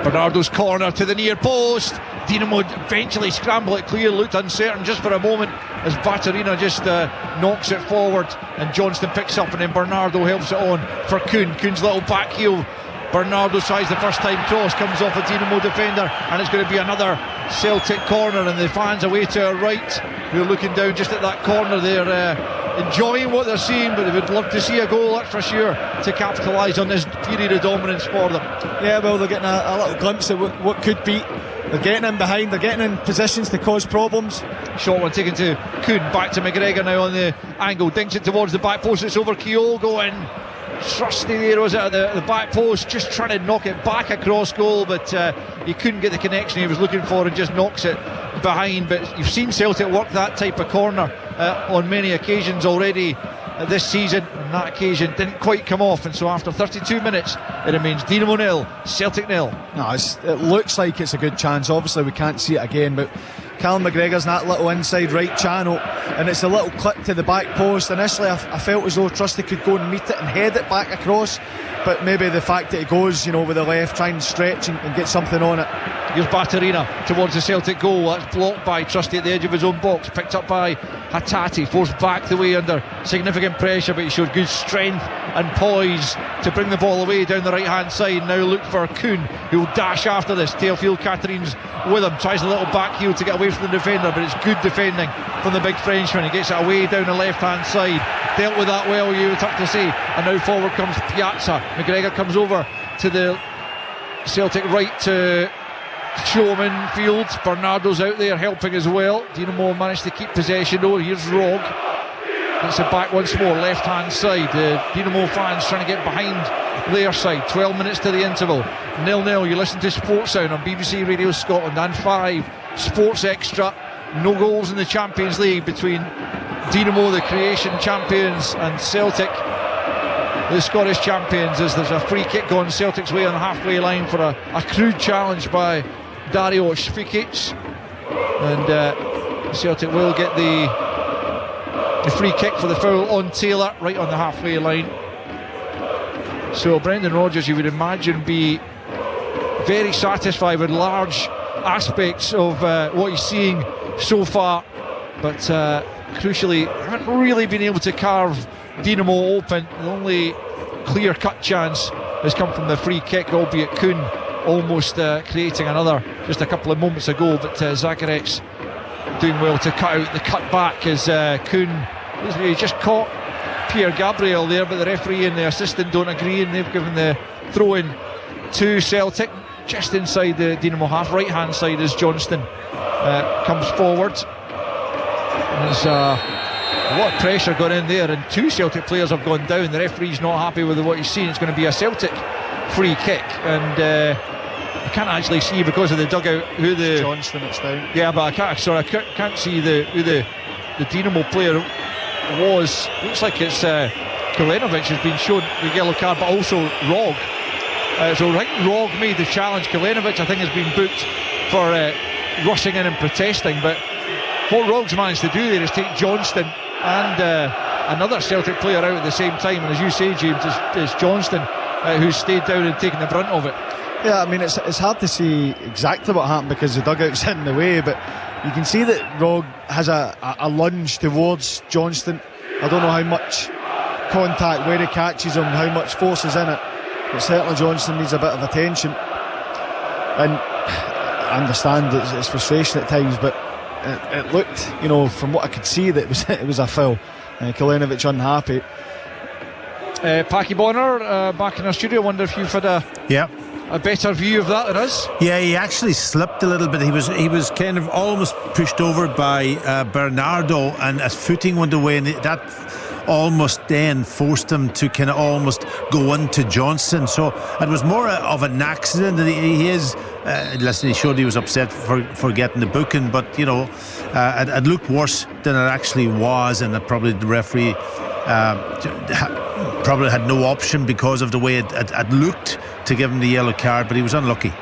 Bernardo's corner to the near post. Dinamo eventually scramble it clear, looked uncertain just for a moment as Baturina just knocks it forward, and Johnston picks up, and then Bernardo helps it on for Kuhn. Kuhn's little back heel. Bernardo tries the first time cross, comes off a Dinamo defender, and it's going to be another Celtic corner, and the fans away to our right, who are looking down just at that corner there, enjoying what they're seeing, but they would love to see a goal, that's for sure, to capitalise on this period of dominance for them. Yeah, well, they're getting a little glimpse of what could be. They're getting in behind, they're getting in positions to cause problems. Short one taken to Kuhn, back to McGregor now on the angle, dinks it towards the back post, it's over Kyogo, and trusty there was at the back post, just trying to knock it back across goal, but he couldn't get the connection he was looking for, and just knocks it behind. But you've seen Celtic work that type of corner on many occasions already this season, and that occasion didn't quite come off, and so after 32 minutes it remains Dinamo 0, Celtic 0. No, it looks like it's a good chance. Obviously we can't see it again, but Callum McGregor's in that little inside right channel, and it's a little clip to the back post. Initially I felt as though Trusty could go and meet it and head it back across, but maybe the fact that he goes, with the left, try and stretch and get something on it. Here's Baturina towards the Celtic goal. That's blocked by Trusty at the edge of his own box, picked up by Hatate, forced back the way under significant pressure, but he showed good strength and poise to bring the ball away down the right hand side. Now look for Kuhn, who will dash after this. Teofil Catherine's with him, tries a little back heel to get away from the defender, but it's good defending from the big Frenchman. He gets it away down the left hand side, dealt with that well, you would have to say, and now forward comes Piazza. McGregor comes over to the Celtic right to show him in field. Bernardo's out there helping as well. Dinamo managed to keep possession though. Here's Rog, gets it back once more, left hand side. The Dinamo fans trying to get behind their side. 12 minutes to the interval, 0-0. You listen to Sports Sound on BBC Radio Scotland and 5 Sports Extra. No goals in the Champions League between Dinamo, the Croatian champions, and Celtic, the Scottish champions, as there's a free kick going Celtic's way on the halfway line for a crude challenge by Dario Špikic, and Celtic will get the free kick for the foul on Taylor right on the halfway line. So Brendan Rodgers, you would imagine, be very satisfied with large aspects of what he's seeing so far, but crucially haven't really been able to carve Dinamo open. The only clear-cut chance has come from the free kick, albeit Kuhn almost creating another just a couple of moments ago, but Zagreb doing well to cut out the cut back as Kuhn, he just caught Pierre Gabriel there, but the referee and the assistant don't agree, and they've given the throw-in to Celtic just inside the Dinamo half, right hand side, as Johnston comes forward. There's a lot of pressure going in there, and 2 Celtic players have gone down. The referee's not happy with what he's seen. It's going to be a Celtic free kick, and I can't actually see because of the dugout who the Johnston, it's down. Yeah, but I can't see who the Dinamo player was. Looks like it's Kalenovic has been shown the yellow card, but also Rog. So I think Rog made the challenge. Kalenovic, I think, has been booked for rushing in and protesting, but what Rog's managed to do there is take Johnston and another Celtic player out at the same time, and as you say, James, it's Johnston who's stayed down and taken the brunt of it. Yeah, I mean, it's hard to see exactly what happened because the dugout's in the way, but you can see that Rog has a lunge towards Johnston. I don't know how much contact, where he catches him, how much force is in it, but certainly Johnston needs a bit of attention. And I understand it's frustration at times, but it looked, from what I could see, that it was a foul. Kalenovic unhappy. Packy Bonner back in our studio. I wonder if you've had a better view of that than us. Yeah, he actually slipped a little bit. He was kind of almost pushed over by Bernardo, and his footing went away, and that almost then forced him to kind of almost go into Johnston. So it was more of an accident. He is listen, he showed he was upset for getting the booking, but it looked worse than it actually was, and probably the referee probably had no option because of the way it looked to give him the yellow card, but he was unlucky.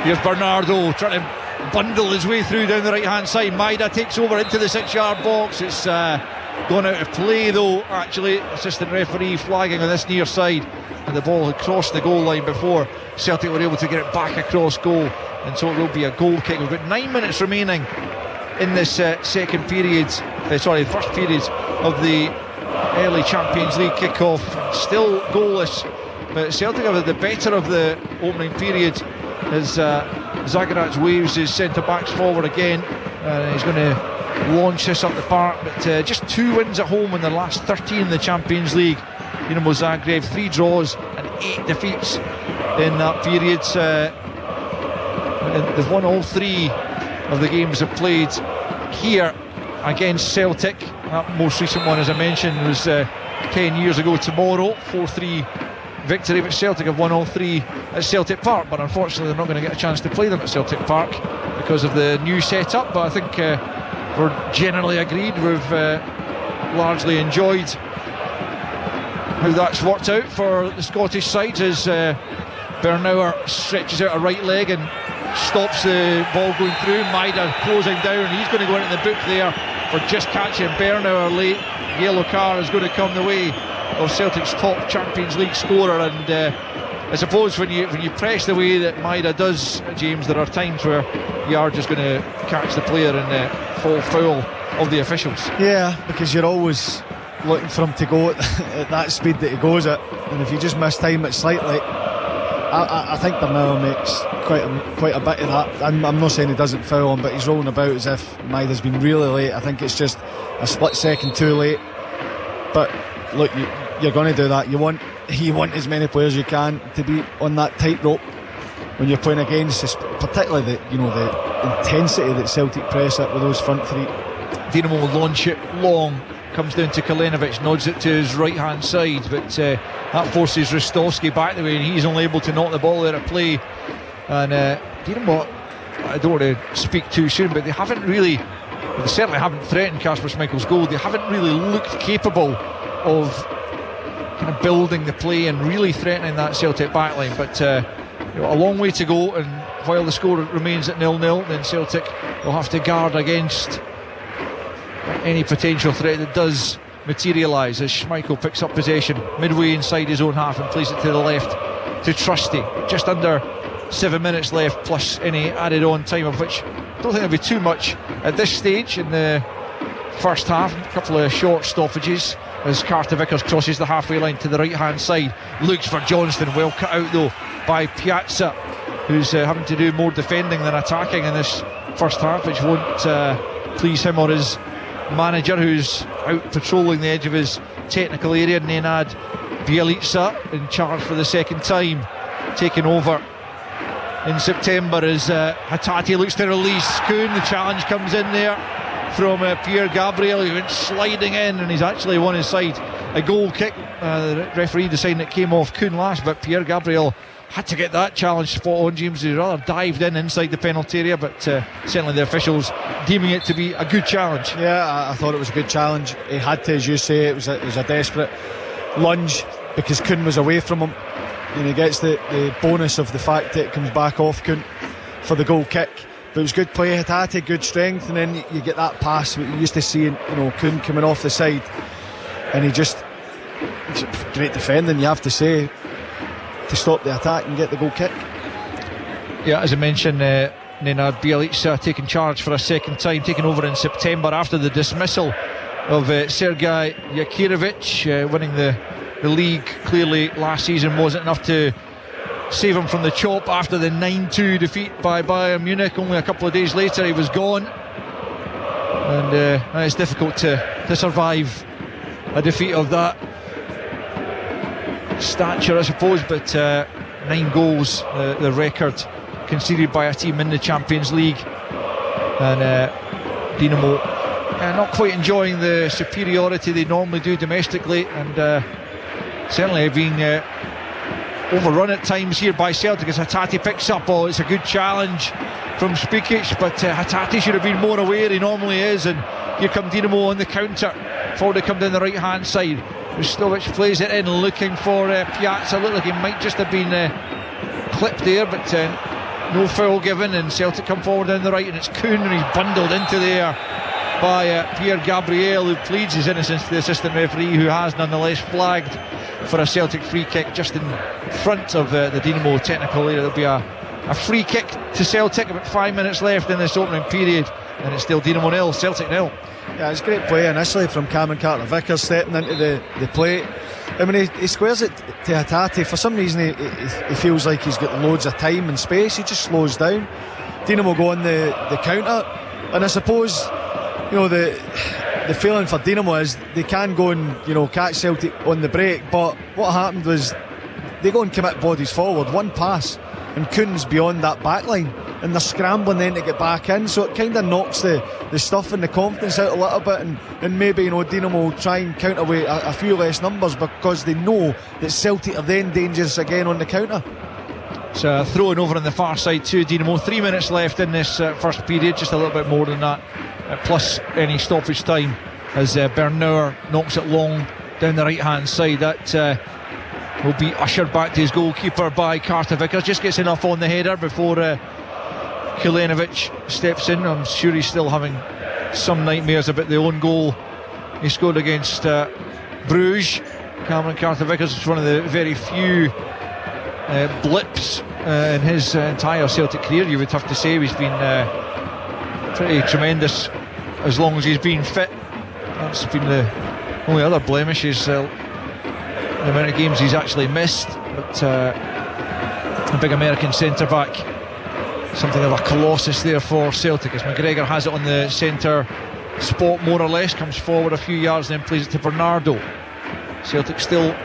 Here's Bernardo trying to bundle his way through down the right hand side. Maida takes over into the 6-yard box. It's gone out of play though, actually. Assistant referee flagging on this near side, and the ball had crossed the goal line before Celtic were able to get it back across goal, and so it will be a goal kick. We've got 9 minutes remaining in this first period of the early Champions League kick-off. Still goalless, but Celtic have had the better of the opening period as Zagreb waves his centre-backs forward again. He's going to launch this up the park, but just 2 wins at home in the last 13 in the Champions League. Dinamo Zagreb, 3 draws and 8 defeats in that period. They've won all 3 of the games they've played here against Celtic. That most recent one, as I mentioned, was 10 years ago tomorrow, 4-3 victory, but Celtic have won all 3 at Celtic Park, but unfortunately they're not going to get a chance to play them at Celtic Park because of the new setup. But I think we're generally agreed, we've largely enjoyed how that's worked out for the Scottish sides, as Bernauer stretches out a right leg and stops the ball going through. Maida closing down, he's going to go into the book there for just catching Bernauer late. Yellow card is going to come the way of Celtic's top Champions League scorer, and I suppose when you press the way that Maida does, James, there are times where you are just going to catch the player and fall foul of the officials. Yeah, because you're always looking for him to go at that speed that he goes at, and if you just miss time it slightly, I think Bernauer makes quite a bit of that. I'm not saying he doesn't foul him, but he's rolling about as if Maida's been really late. I think it's just a split second too late. But look, you're going to do that. You want as many players as you can to be on that tightrope when you're playing against, particularly the intensity that Celtic press it with those front 3. Dinamo will launch it long, comes down to Kalenovic, nods it to his right hand side, but that forces Ristovski back the way, and he's only able to knock the ball out of play. And Dinamo, I don't want to speak too soon, but they certainly haven't threatened Kasper Schmeichel's goal. They haven't really looked capable of kind of building the play and really threatening that Celtic backline, but a long way to go, and while the score remains at 0-0, then Celtic will have to guard against any potential threat that does materialise, as Schmeichel picks up possession midway inside his own half and plays it to the left to Trusty. Just under 7 minutes left, plus any added on time, of which I don't think there'll be too much at this stage in the first half. A couple of short stoppages as Carter Vickers crosses the halfway line to the right hand side, looks for Johnston, well cut out though by Piazza, who's having to do more defending than attacking in this first half, which won't please him or his manager, who's out patrolling the edge of his technical area. Nenad Bjelica in charge for the second time, taking over in September as Hatate looks to release Kuhn. The challenge comes in there from Pierre Gabriel, who went sliding in, and he's actually won his side a goal kick. The referee deciding it came off Kuhn last, but Pierre Gabriel had to get that challenge spot on. James, he rather dived in inside the penalty area, but certainly the officials deeming it to be a good challenge. Yeah, I thought it was a good challenge. He had to, as you say, it was a desperate lunge because Kuhn was away from him, and he gets the bonus of the fact that it comes back off Kuhn for the goal kick. But it was good play, Hatate, good strength, and then you get that pass what you used to see, Kuhn coming off the side, and it's great defending, you have to say, to stop the attack and get the goal kick. Yeah, as I mentioned, Nenad Bjelica taking charge for a second time, taking over in September after the dismissal of Sergei Yakirovich. Winning the league clearly last season wasn't enough to save him from the chop after the 9-2 defeat by Bayern Munich. Only a couple of days later he was gone, and it's difficult to survive a defeat of that stature, I suppose, but 9 goals, the record conceded by a team in the Champions League, and Dinamo not quite enjoying the superiority they normally do domestically, and certainly being overrun at times here by Celtic as Hatate picks up. It's a good challenge from Spikic, but Hatate should have been more aware, he normally is, and here come Dinamo on the counter. Forward they come down the right hand side. Ristovic plays it in, looking for Piazza. Looked like he might just have been clipped there, but no foul given, and Celtic come forward down the right, and it's Kuhn, and he's bundled into there by Pierre Gabriel, who pleads his innocence to the assistant referee, who has nonetheless flagged for a Celtic free kick just in front of the Dinamo technical area. There'll be a free kick to Celtic, about 5 minutes left in this opening period, and it's still Dinamo 0, Celtic 0. Yeah, it's great play initially from Cameron Carter-Vickers stepping into the plate. I mean, he squares it to Hatate. For some reason he feels like he's got loads of time and space. He just slows down. Dinamo go on the counter, and I suppose, you know, the feeling for Dinamo is they can go and, you know, catch Celtic on the break, but what happened was they go and commit bodies forward, one pass and Kuhn's beyond that back line, and they're scrambling then to get back in, so it kind of knocks the stuff and the confidence out a little bit, and maybe, you know, Dinamo will try and count away a few less numbers because they know that Celtic are then dangerous again on the counter. It's thrown over on the far side to Dinamo. 3 minutes left in this first period, just a little bit more than that, plus any stoppage time, as Bernauer knocks it long down the right hand side. That will be ushered back to his goalkeeper by Carter-Vickers. Just gets enough on the header before Kulenovic steps in. I'm sure he's still having some nightmares about the own goal he scored against Bruges. Cameron Carter-Vickers is one of the very few blips in his entire Celtic career, you would have to say. He's been pretty tremendous as long as he's been fit. That's been the only other blemish, is the amount of games he's actually missed. But a big American centre-back, something of a colossus there for Celtic, as McGregor has it on the centre spot more or less, comes forward a few yards and then plays it to Bernardo. Celtic still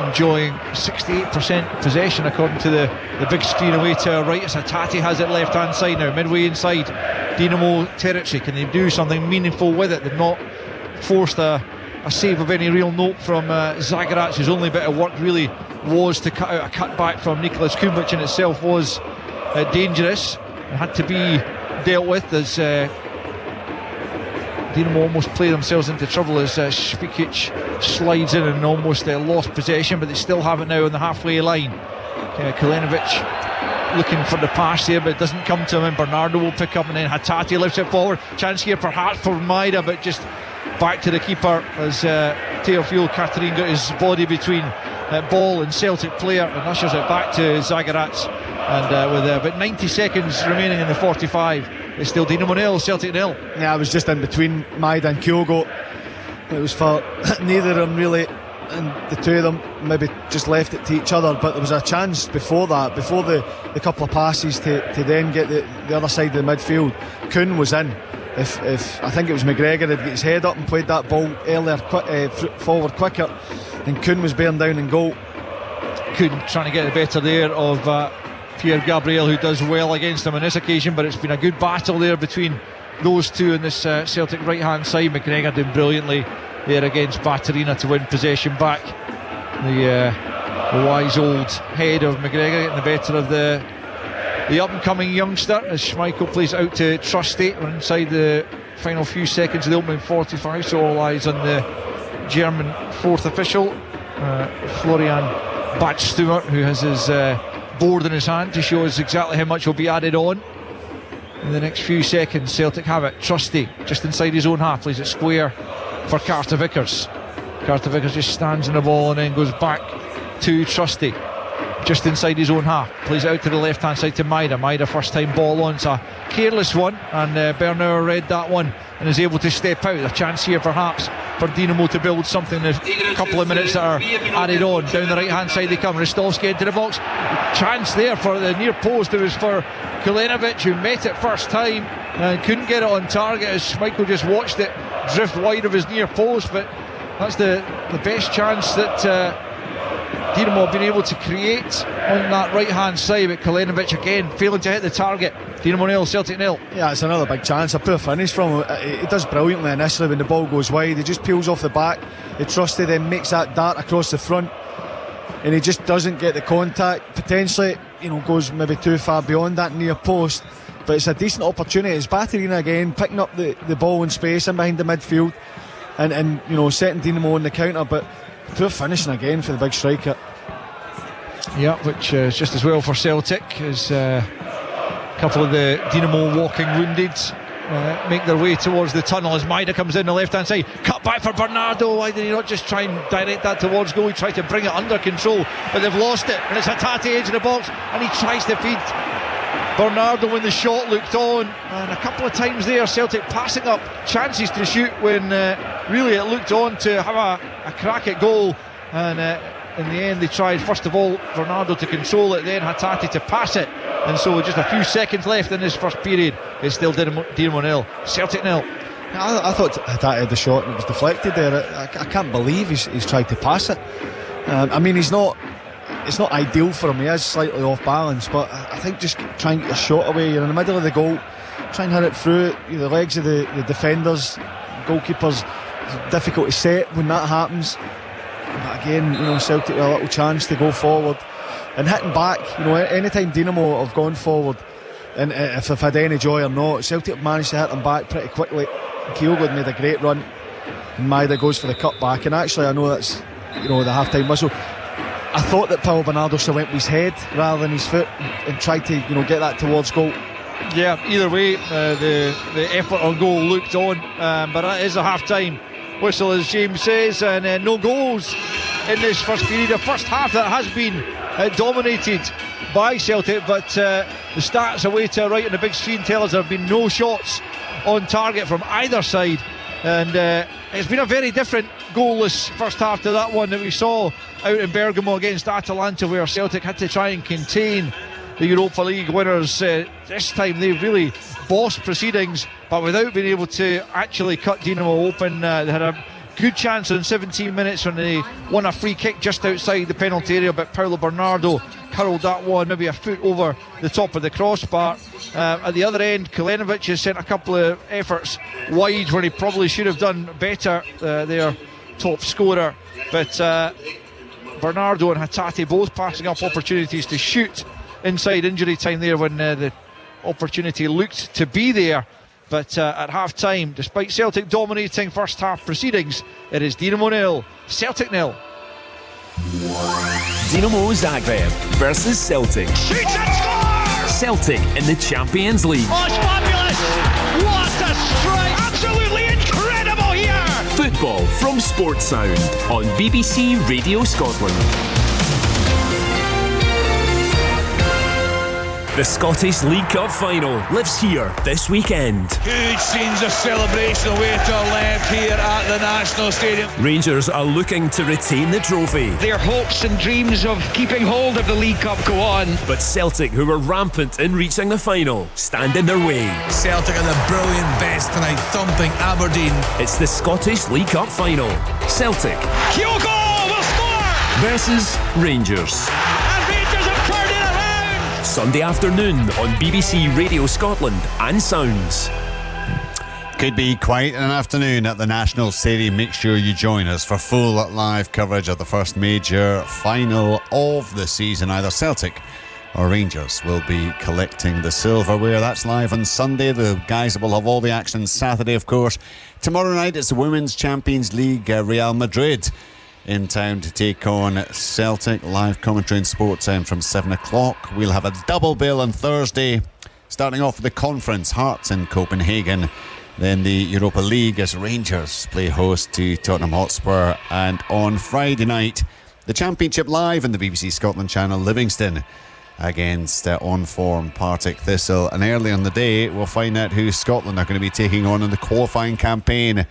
enjoying 68% possession according to the big screen away to our right, as Hatate has it left hand side now, midway inside Dinamo territory. Can they do something meaningful with it? They've not forced a save of any real note from Zagreb, whose only bit of work really was to cut out a cutback from Nicholas Kuhn, which in itself was dangerous and had to be dealt with, as Dinamo almost play themselves into trouble as Špikic slides in and almost lost possession, but they still have it now on the halfway line. Kulenovic looking for the pass there, but it doesn't come to him, and Bernardo will pick up, and then Hatate lifts it forward. Chance here perhaps for Maida, but just back to the keeper as Teofil Catherine got his body between ball and Celtic player and ushers it back to Zagreb. And with about 90 seconds remaining in the 45, it's still Dinamo 0, Celtic 0. Yeah, I was just in between Maida and Kyogo. It was for neither of them really, and the two of them maybe just left it to each other, but there was a chance before that, before the couple of passes to then get the other side of the midfield. Kuhn was in. If I think it was McGregor had got his head up and played that ball earlier, forward quicker, and Kuhn was bearing down in goal. Kuhn trying to get the better there of Pierre Gabriel, who does well against him on this occasion, but it's been a good battle there between those two on this Celtic right hand side. McGregor doing brilliantly there against Baturina to win possession back. The wise old head of McGregor getting the better of the up and coming youngster, as Schmeichel plays out to Trusty. We're inside the final few seconds of the opening 45, so all eyes on the German fourth official, Florian Bach-Stewart, who has his board in his hand to show us exactly how much will be added on in the next few seconds. Celtic have it. Trusty just inside his own half, plays it square for Carter-Vickers. Carter-Vickers just stands in the ball and then goes back to Trusty just inside his own half, plays it out to the left hand side to Maida. First time ball on, it's a careless one, and Bernauer read that one and is able to step out. A chance here perhaps for Dinamo to build something. There's a couple of minutes that are added on. Down the right hand side they come. Ristovski into the box. Chance there for the near post. It was for Kulenovic, who met it first time and couldn't get it on target, as Michael just watched it drift wide of his near post. But that's the best chance that Dinamo have been able to create on that right hand side, but Kulenovic again failing to hit the target. Dinamo 0, Celtic 0. Yeah, it's another big chance, a poor finish from him. He does brilliantly initially when the ball goes wide. He just peels off the back. The Trusty then makes that dart across the front, and he just doesn't get the contact. Potentially, you know, goes maybe too far beyond that near post, but it's a decent opportunity. It's Baturina again picking up the ball in space in behind the midfield and you know, setting Dinamo on the counter, but poor finishing again for the big striker. Yeah, which is just as well for Celtic, as a couple of the Dinamo walking wounded make their way towards the tunnel as Maida comes in the left hand side. Cut back for Bernardo. Why did he not just try and direct that towards goal? He tried to bring it under control, but they've lost it, and it's Hatate into the box, and he tries to feed Bernardo when the shot looked on, and a couple of times there Celtic passing up chances to shoot when really it looked on to have a crack at goal, and in the end they tried first of all Bernardo to control it, then Hatate to pass it, and so with just a few seconds left in this first period it's still Dinamo 0, Celtic 0. I thought Hatate had the shot and it was deflected there. I can't believe he's tried to pass it. I mean, it's not ideal for him, he is slightly off balance, but I think just try and get a shot away. You're in the middle of the goal, try and hit it through the legs of the defenders, goalkeepers. It's difficult to set when that happens, but again, Celtic with a little chance to go forward and hitting back. Anytime Dinamo have gone forward, and if they've had any joy or not, Celtic have managed to hit them back pretty quickly. Kyogo had made a great run and Maeda goes for the cut back, and actually I know that's the half-time whistle. I thought that Paulo Bernardo still went with his head rather than his foot and tried to get that towards goal. Yeah, either way the effort on goal looked on, but that is a half-time whistle, as James says, and no goals in this first period. The first half that has been dominated by Celtic, but the stats away to right on the big screen tell us there have been no shots on target from either side, and it's been a very different goalless first half to that one that we saw out in Bergamo against Atalanta, where Celtic had to try and contain the Europa League winners. This time they really bossed proceedings, but without being able to actually cut Dinamo open. They had a good chance in 17 minutes when they won a free kick just outside the penalty area, but Paulo Bernardo curled that one maybe a foot over the top of the crossbar. At the other end, Kalinovic has sent a couple of efforts wide when he probably should have done better, their top scorer, but Bernardo and Hatate both passing up opportunities to shoot inside injury time there when the opportunity looked to be there. But at half time, despite Celtic dominating first half proceedings, it is Dinamo 0, Celtic 0. Dinamo Zagreb versus Celtic. Shoots and scores! Celtic in the Champions League. Oh, it's fabulous! What a strike! Absolutely incredible here! Football from Sports Sound on BBC Radio Scotland. The Scottish League Cup final lives here this weekend. Huge scenes of celebration away to our left here at the National Stadium. Rangers are looking to retain the trophy. Their hopes and dreams of keeping hold of the League Cup go on. But Celtic, who were rampant in reaching the final, stand in their way. Celtic are the brilliant best tonight, thumping Aberdeen. It's the Scottish League Cup final. Celtic Kyogo will score! versus Rangers. And Rangers have turned it around! Sunday afternoon on BBC Radio Scotland and Sounds. Could be quite an afternoon at the National Stadium. Make sure you join us for full live coverage of the first major final of the season. Either Celtic or Rangers will be collecting the silverware. That's live on Sunday. The guys will have all the action Saturday, of course. Tomorrow night it's the Women's Champions League. Real Madrid in town to take on Celtic. Live commentary in Sports Sound from 7 o'clock. We'll have a double bill on Thursday, starting off with the conference, Hearts in Copenhagen. Then the Europa League as Rangers play host to Tottenham Hotspur. And on Friday night, the Championship live on the BBC Scotland channel, Livingston against on-form Partick Thistle. And early on the day, we'll find out who Scotland are going to be taking on in the qualifying campaign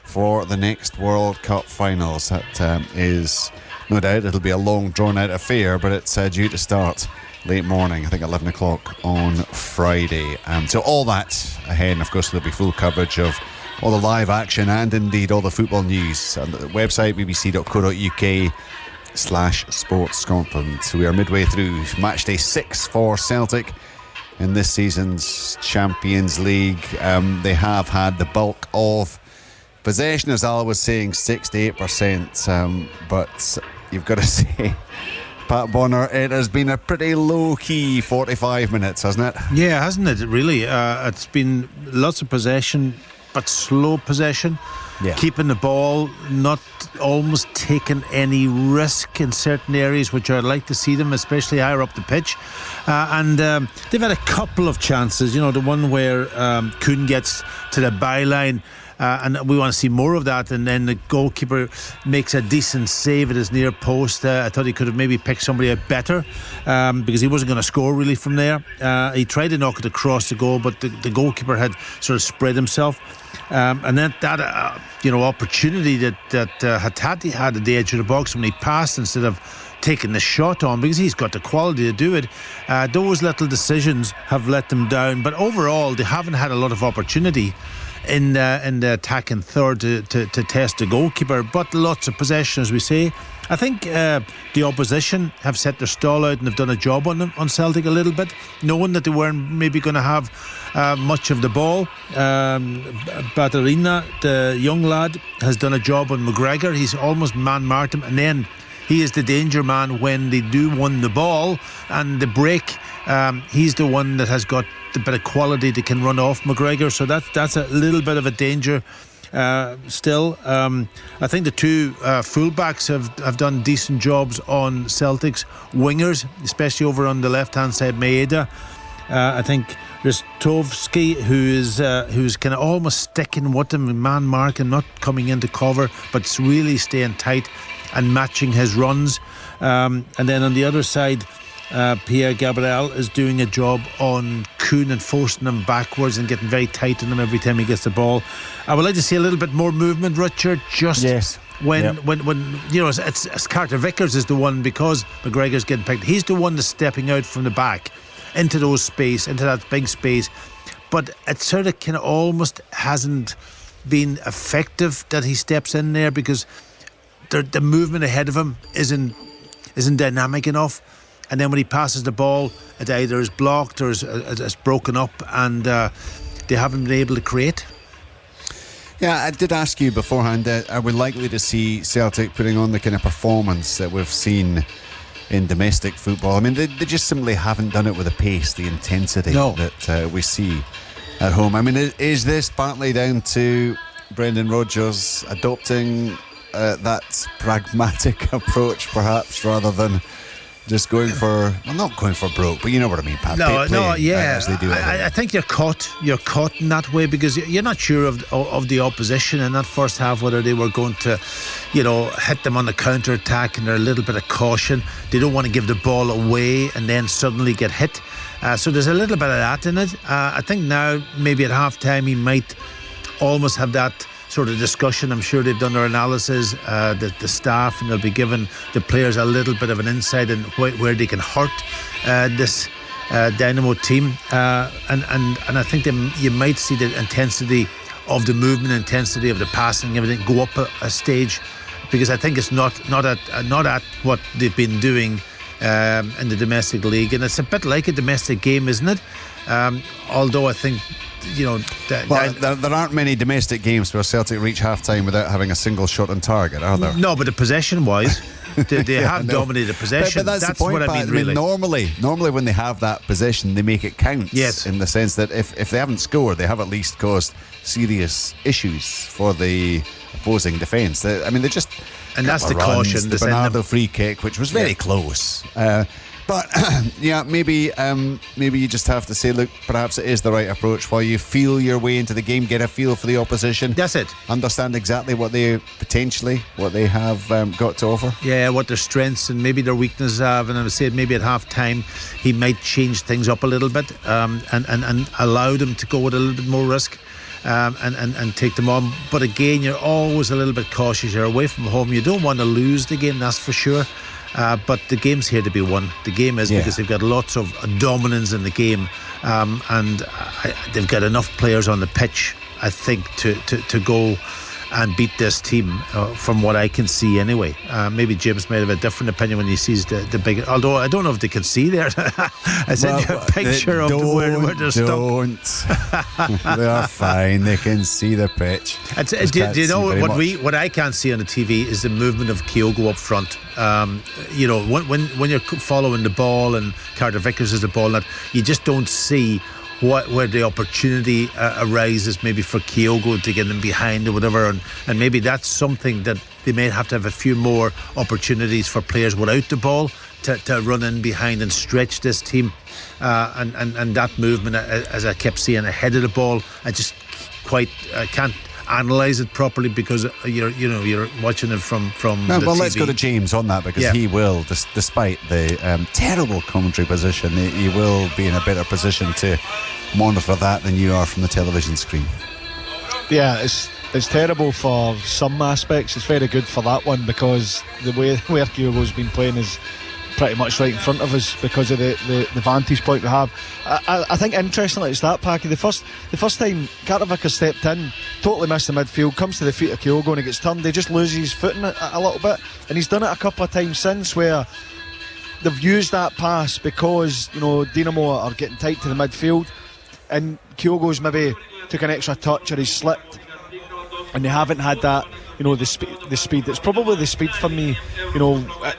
for the next World Cup finals. That is, no doubt, it'll be a long drawn-out affair, but it's due to start late morning, I think 11 o'clock on Friday. So all that ahead, and of course there'll be full coverage of all the live action and indeed all the football news on the website bbc.co.uk/Sports Scotland. So we are midway through match day 6 for Celtic in this season's Champions League. They have had the bulk of possession, as Al was saying, 68%, but you've got to say, Pat Bonner, it has been a pretty low-key 45 minutes, hasn't it? Yeah, hasn't it, really? It's been lots of possession, but slow possession. Yeah. Keeping the ball, not almost taking any risk in certain areas, which I'd like to see them, especially higher up the pitch. And they've had a couple of chances. The one where Kuhn gets to the byline, and we want to see more of that. And then the goalkeeper makes a decent save at his near post. I thought he could have maybe picked somebody out better, because he wasn't going to score really from there. He tried to knock it across the goal, but the goalkeeper had sort of spread himself. And then that opportunity that Hatate had at the edge of the box when he passed instead of taking the shot on, because he's got the quality to do it. Those little decisions have let them down, but overall they haven't had a lot of opportunity in the attacking third to test the goalkeeper, but lots of possession, as we say. I think the opposition have set their stall out and have done a job on Celtic a little bit, knowing that they weren't maybe going to have much of the ball. Batarina, the young lad, has done a job on McGregor. He's almost man-marked him, and then he is the danger man when they do win the ball and the break. He's the one that has got the bit of quality that can run off McGregor, so that's a little bit of a danger. Still, I think the two fullbacks have done decent jobs on Celtic's wingers, especially over on the left hand side. Maeda, I think Ristovski, who's kind of almost sticking with him, man marking, not coming into cover, but it's really staying tight and matching his runs. And then on the other side, Pierre Gabriel is doing a job on Kuhn and forcing him backwards and getting very tight on him every time he gets the ball. I would like to see a little bit more movement, Richard, just when it's Carter Vickers is the one, because McGregor's getting picked, he's the one that's stepping out from the back into that big space, but it sort of kind of almost hasn't been effective that he steps in there, because the movement ahead of him isn't dynamic enough. And then when he passes the ball, it either is blocked or is broken up, and they haven't been able to create. Yeah, I did ask you beforehand, are we likely to see Celtic putting on the kind of performance that we've seen in domestic football? I mean, they just simply haven't done it with the pace, the intensity that we see at home. I mean, is this partly down to Brendan Rodgers adopting that pragmatic approach, perhaps, rather than just going for, well, not going for broke, but you know what I mean, Pat. As they do. I think you're caught in that way, because you're not sure of the opposition in that first half, whether they were going to, hit them on the counter attack, and they're a little bit of caution. They don't want to give the ball away and then suddenly get hit. So there's a little bit of that in it. I think now maybe at half time he might almost have that sort of discussion. I'm sure they've done their analysis, the staff, and they'll be giving the players a little bit of an insight in where they can hurt this Dinamo team, and I think you might see the intensity of the movement, intensity of the passing, everything go up a stage, because I think it's not at what they've been doing in the domestic league, and it's a bit like a domestic game, isn't it? Although I think there aren't many domestic games where Celtic reach half-time without having a single shot on target, are there? No, but the possession-wise, they have dominated possession. But that's the point, what I mean, really. Normally when they have that possession, they make it count. Yes. In the sense that if they haven't scored, they have at least caused serious issues for the opposing defence. They just... And that's the caution. The Bernardo free kick, which was very close. But maybe you just have to say, look, perhaps it is the right approach while you feel your way into the game, get a feel for the opposition. That's it. Understand exactly what they have got to offer. Yeah, what their strengths and maybe their weaknesses have. And I would say maybe at half time he might change things up a little bit, and allow them to go with a little bit more risk. And take them on. But again, you're always a little bit cautious. You're away from home. You don't want to lose the game, that's for sure. But the game's here to be won. The game is, because they've got lots of dominance in the game, and they've got enough players on the pitch, I think, to go and beat this team, from what I can see anyway. Maybe James might have a different opinion when he sees the big... Although I don't know if they can see there. I sent you a picture of where they're stuck. They are fine. They can see the pitch. Do you know what I can't see on the TV is the movement of Kyogo up front. When you're following the ball and Carter Vickers is the ball, that you just don't see where the opportunity arises, maybe for Kyogo to get them behind or whatever, and maybe that's something that they may have to have a few more opportunities for players without the ball to run in behind and stretch this team, and that movement, as I kept seeing ahead of the ball, I just can't analyse it properly because you're watching it from no, the well, TV. let's go to James on that because he will, despite the terrible commentary position, he will be in a better position to monitor that than you are from the television screen. Yeah, it's terrible for some aspects. It's very good for that one because the way where Kyogo's been playing is pretty much right in front of us because of the vantage point we have. I think interestingly it's that, Packy, the first time Carter Vickers stepped in, totally missed the midfield, comes to the feet of Kyogo and he gets turned, he just loses his footing a little bit, and he's done it a couple of times since where they've used that pass because Dinamo are getting tight to the midfield and Kyogo's maybe took an extra touch or he's slipped and they haven't had that, the speed. It's probably the speed for me.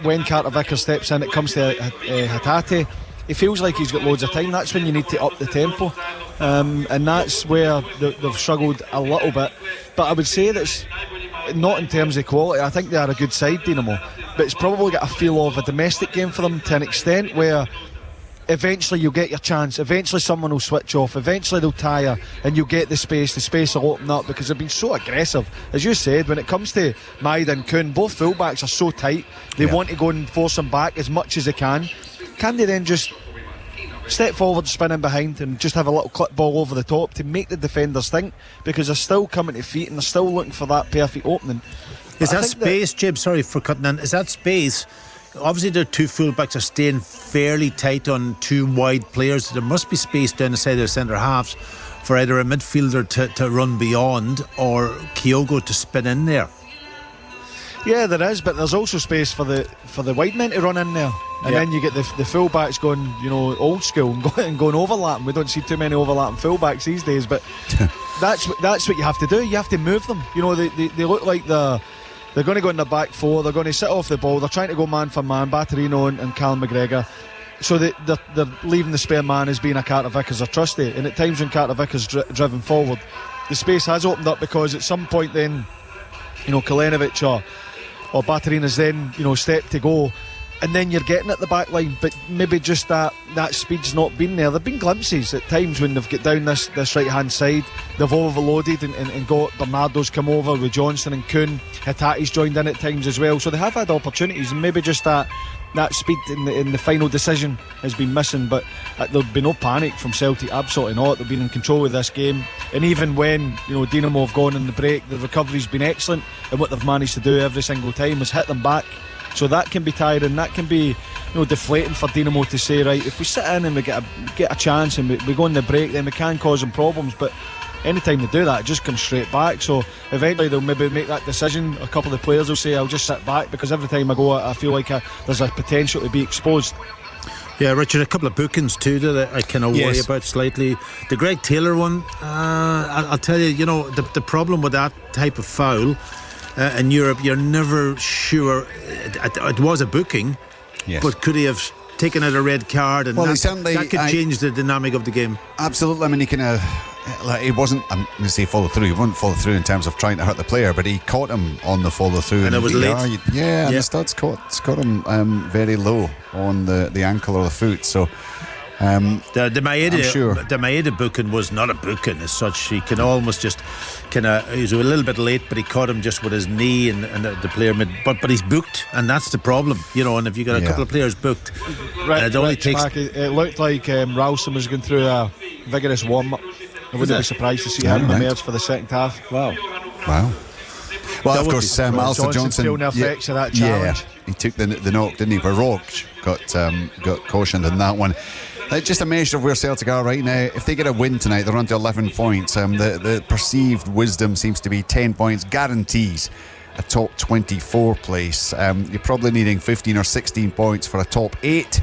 When Carter Vickers steps in, it comes to Hatate. He feels like he's got loads of time. That's when you need to up the tempo, and that's where they've struggled a little bit. But I would say that's not in terms of quality. I think they are a good side, Dinamo, but it's probably got a feel of a domestic game for them to an extent where eventually you'll get your chance, eventually someone will switch off, eventually they'll tire and you'll get the space will open up because they've been so aggressive. As you said, when it comes to Maida and Kuhn, both fullbacks are so tight, they want to go and force them back as much as they can. Can they then just step forward, spin in behind and just have a little clip ball over the top to make the defenders think, because they're still coming to feet and they're still looking for that perfect opening. Is that space, Jib, sorry for cutting in, is that space? Obviously the two fullbacks are staying fairly tight on two wide players. There must be space down the side of the centre halves for either a midfielder to run beyond or Kyogo to spin in there. Yeah, there is, but there's also space for the wide men to run in there, and then you get the fullbacks going, old school and going overlapping. We don't see too many overlapping fullbacks these days, but that's what you have to do. You have to move them. They look like they're going to go in the back four. They're going to sit off the ball. They're trying to go man for man, Batterino and Callum McGregor. So they're leaving the spare man as being a Carter Vickers or Trusty. And at times when Carter Vickers driven forward, the space has opened up because at some point then, Kalenovic or Batterina's then, step to go. And then you're getting at the back line, but maybe just that speed's not been there. There've been glimpses at times when they've got down this right hand side, they've overloaded and got Bernardo's come over with Johnston and Kuhn. Hatate's joined in at times as well, so they have had opportunities, and maybe just that speed in the final decision has been missing. But there'll be no panic from Celtic, absolutely not. They've been in control of this game, and even when Dinamo have gone in the break, the recovery's been excellent, and what they've managed to do every single time is hit them back. So that can be tiring, that can be deflating for Dinamo to say, right, if we sit in and we get a chance and we go in the break, then we can cause them problems. But anytime they do that, it just comes straight back. So eventually they'll maybe make that decision. A couple of the players will say, I'll just sit back, because every time I go I feel like there's a potential to be exposed. Yeah, Richard, a couple of bookings too that I kind of worry about slightly. The Greg Taylor one, I'll tell you, the problem with that type of foul in Europe, you're never sure. It was a booking, but could he have taken out a red card? And that could change the dynamic of the game. Absolutely. I mean, he wasn't, I'm going to say follow through. He wouldn't follow through in terms of trying to hurt the player, but he caught him on the follow through, and it was late. And the studs caught him very low on the ankle or the foot. So the Maeda booking was not a booking as such. He can almost just he was a little bit late, but he caught him just with his knee, and the player made. But he's booked, and that's the problem, And if you got a couple of players booked, and it only takes. It looked like Ralston was going through a vigorous warm up. I wouldn't be surprised to see him emerge for the second half. Wow. Well, of course, Alistair Johnson feeling the effects of that challenge. He took the knock, didn't he? But Roach got cautioned in that one. Just a measure of where Celtic are right now. If they get a win tonight, they're on to 11 points. The perceived wisdom seems to be 10 points guarantees a top 24 place. You're probably needing 15 or 16 points for a top 8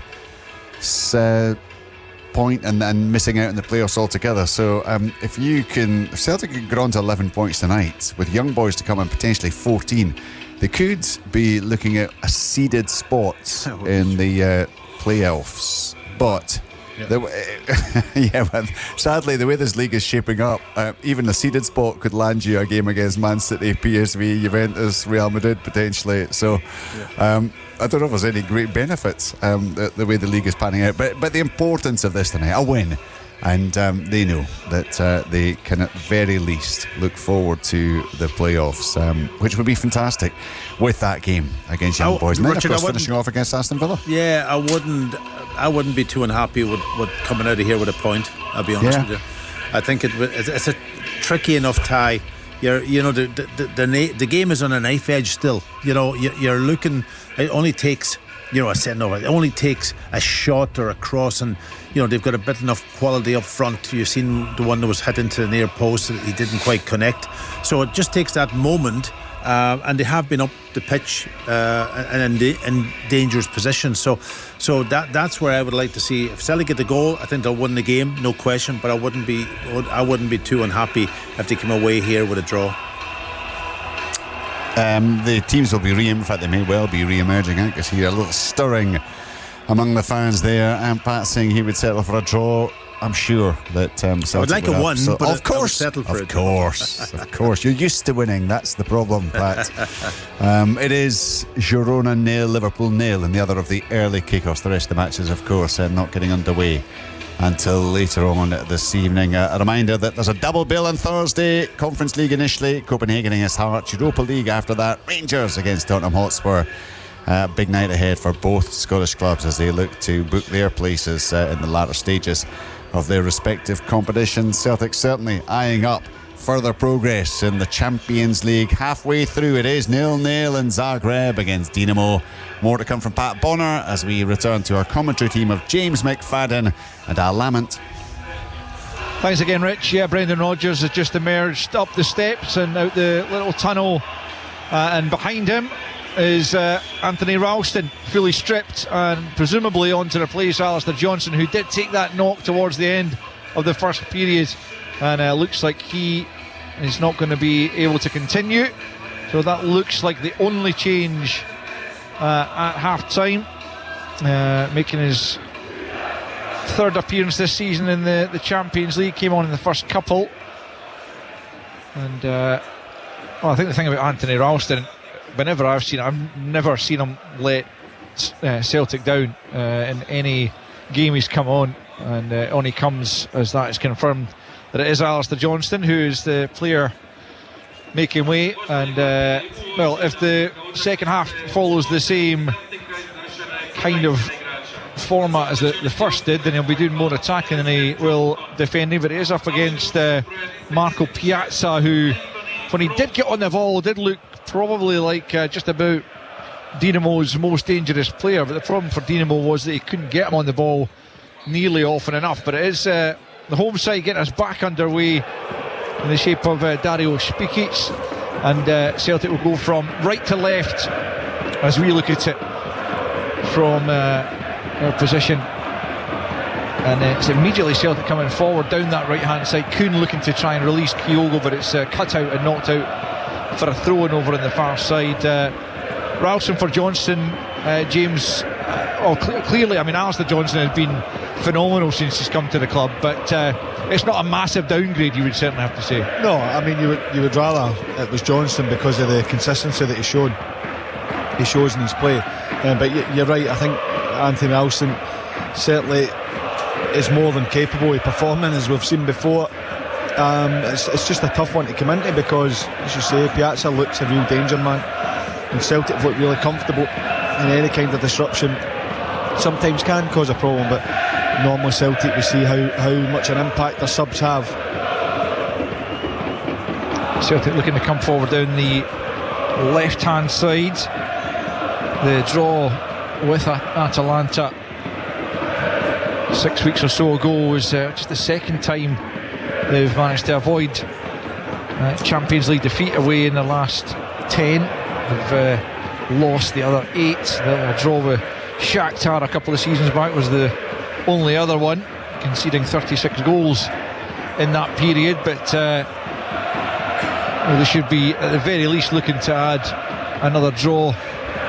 point and missing out in the playoffs altogether. So if Celtic can get on to 11 points tonight with young boys to come and potentially 14, they could be looking at a seeded spot in the playoffs. But but sadly the way this league is shaping up, even a seeded spot could land you a game against Man City, PSV, Juventus, Real Madrid potentially. So I don't know if there's any great benefits the way the league is panning out, but the importance of this tonight, a win And they know that they can at very least look forward to the playoffs, which would be fantastic with that game against Young Boys. And then, Richard, of course, finishing off against Aston Villa. Yeah, I wouldn't be too unhappy with coming out of here with a point. I'll be honest with you. I think it's a tricky enough tie. The game is on a knife edge still. You're looking. It only takes. It only takes a shot or a cross, and they've got a bit enough quality up front. You've seen the one that was hit into the near post that he didn't quite connect. So it just takes that moment, and they have been up the pitch and in dangerous positions. So that's where I would like to see if Celtic get the goal. I think they'll win the game, no question. But I wouldn't be too unhappy if they came away here with a draw. The teams will be in fact they may well be re-emerging. I guess here a little stirring among the fans there, and Pat saying he would settle for a draw. I'm sure that Celtic I would like a one, but of course, settle for of course, you're used to winning. That's the problem, Pat. It is Girona 0, Liverpool 0 in the other of the early kickoffs. The rest of the matches, of course, not getting underway until later on this evening. A reminder that there's a double bill on Thursday. Conference League initially, Copenhagen against Hearts, Europa League after that, Rangers against Tottenham Hotspur. Big night ahead for both Scottish clubs as they look to book their places in the latter stages of their respective competitions. Celtic certainly eyeing up further progress in the Champions League. Halfway through, it is 0-0 in Zagreb against Dinamo. More to come from Pat Bonner as we return to our commentary team of James McFadden and Al Lamont. Thanks again, Rich. Brendan Rodgers has just emerged up the steps and out the little tunnel, and behind him is Anthony Ralston, fully stripped and presumably on to replace Alistair Johnston, who did take that knock towards the end of the first period, and looks like he is not going to be able to continue. So that looks like the only change at half time, making his third appearance this season in the Champions League. Came on in the first couple, and I think the thing about Anthony Ralston, whenever I've never seen him let Celtic down in any game he's come on, and on he comes as that is confirmed that it is Alistair Johnston who is the player making way. And if the second half follows the same kind of format as the first did, then he'll be doing more attacking than he will defending. But he is up against Marco Piazza, who, when he did get on the ball, did look probably like just about Dinamo's most dangerous player. But the problem for Dinamo was that he couldn't get him on the ball nearly often enough. But it is the home side getting us back underway in the shape of Dario Špikic, and Celtic will go from right to left as we look at it from our position. And it's immediately Celtic coming forward down that right hand side. Kuhn looking to try and release Kyogo, but it's cut out and knocked out for a throw-in over on the far side. Ralston for Johnston. James, clearly, I mean, Alistair Johnston has been phenomenal since he's come to the club, but it's not a massive downgrade, you would certainly have to say. No, I mean, you would rather it was Johnston because of the consistency that he shows in his play. But you're right, I think Anthony Ralston certainly is more than capable of performing, as we've seen before. It's just a tough one to come into because, as you say, Piazza looks a real danger man, and Celtic look really comfortable, and any kind of disruption sometimes can cause a problem. But normally Celtic, we see how much an impact their subs have. Celtic looking to come forward down the left hand side. The draw with Atalanta 6 weeks or so ago was just the second time they've managed to avoid Champions League defeat away in the last 10. They've lost the other 8. The draw with Shakhtar a couple of seasons back was the only other one, conceding 36 goals in that period. But they should be at the very least looking to add another draw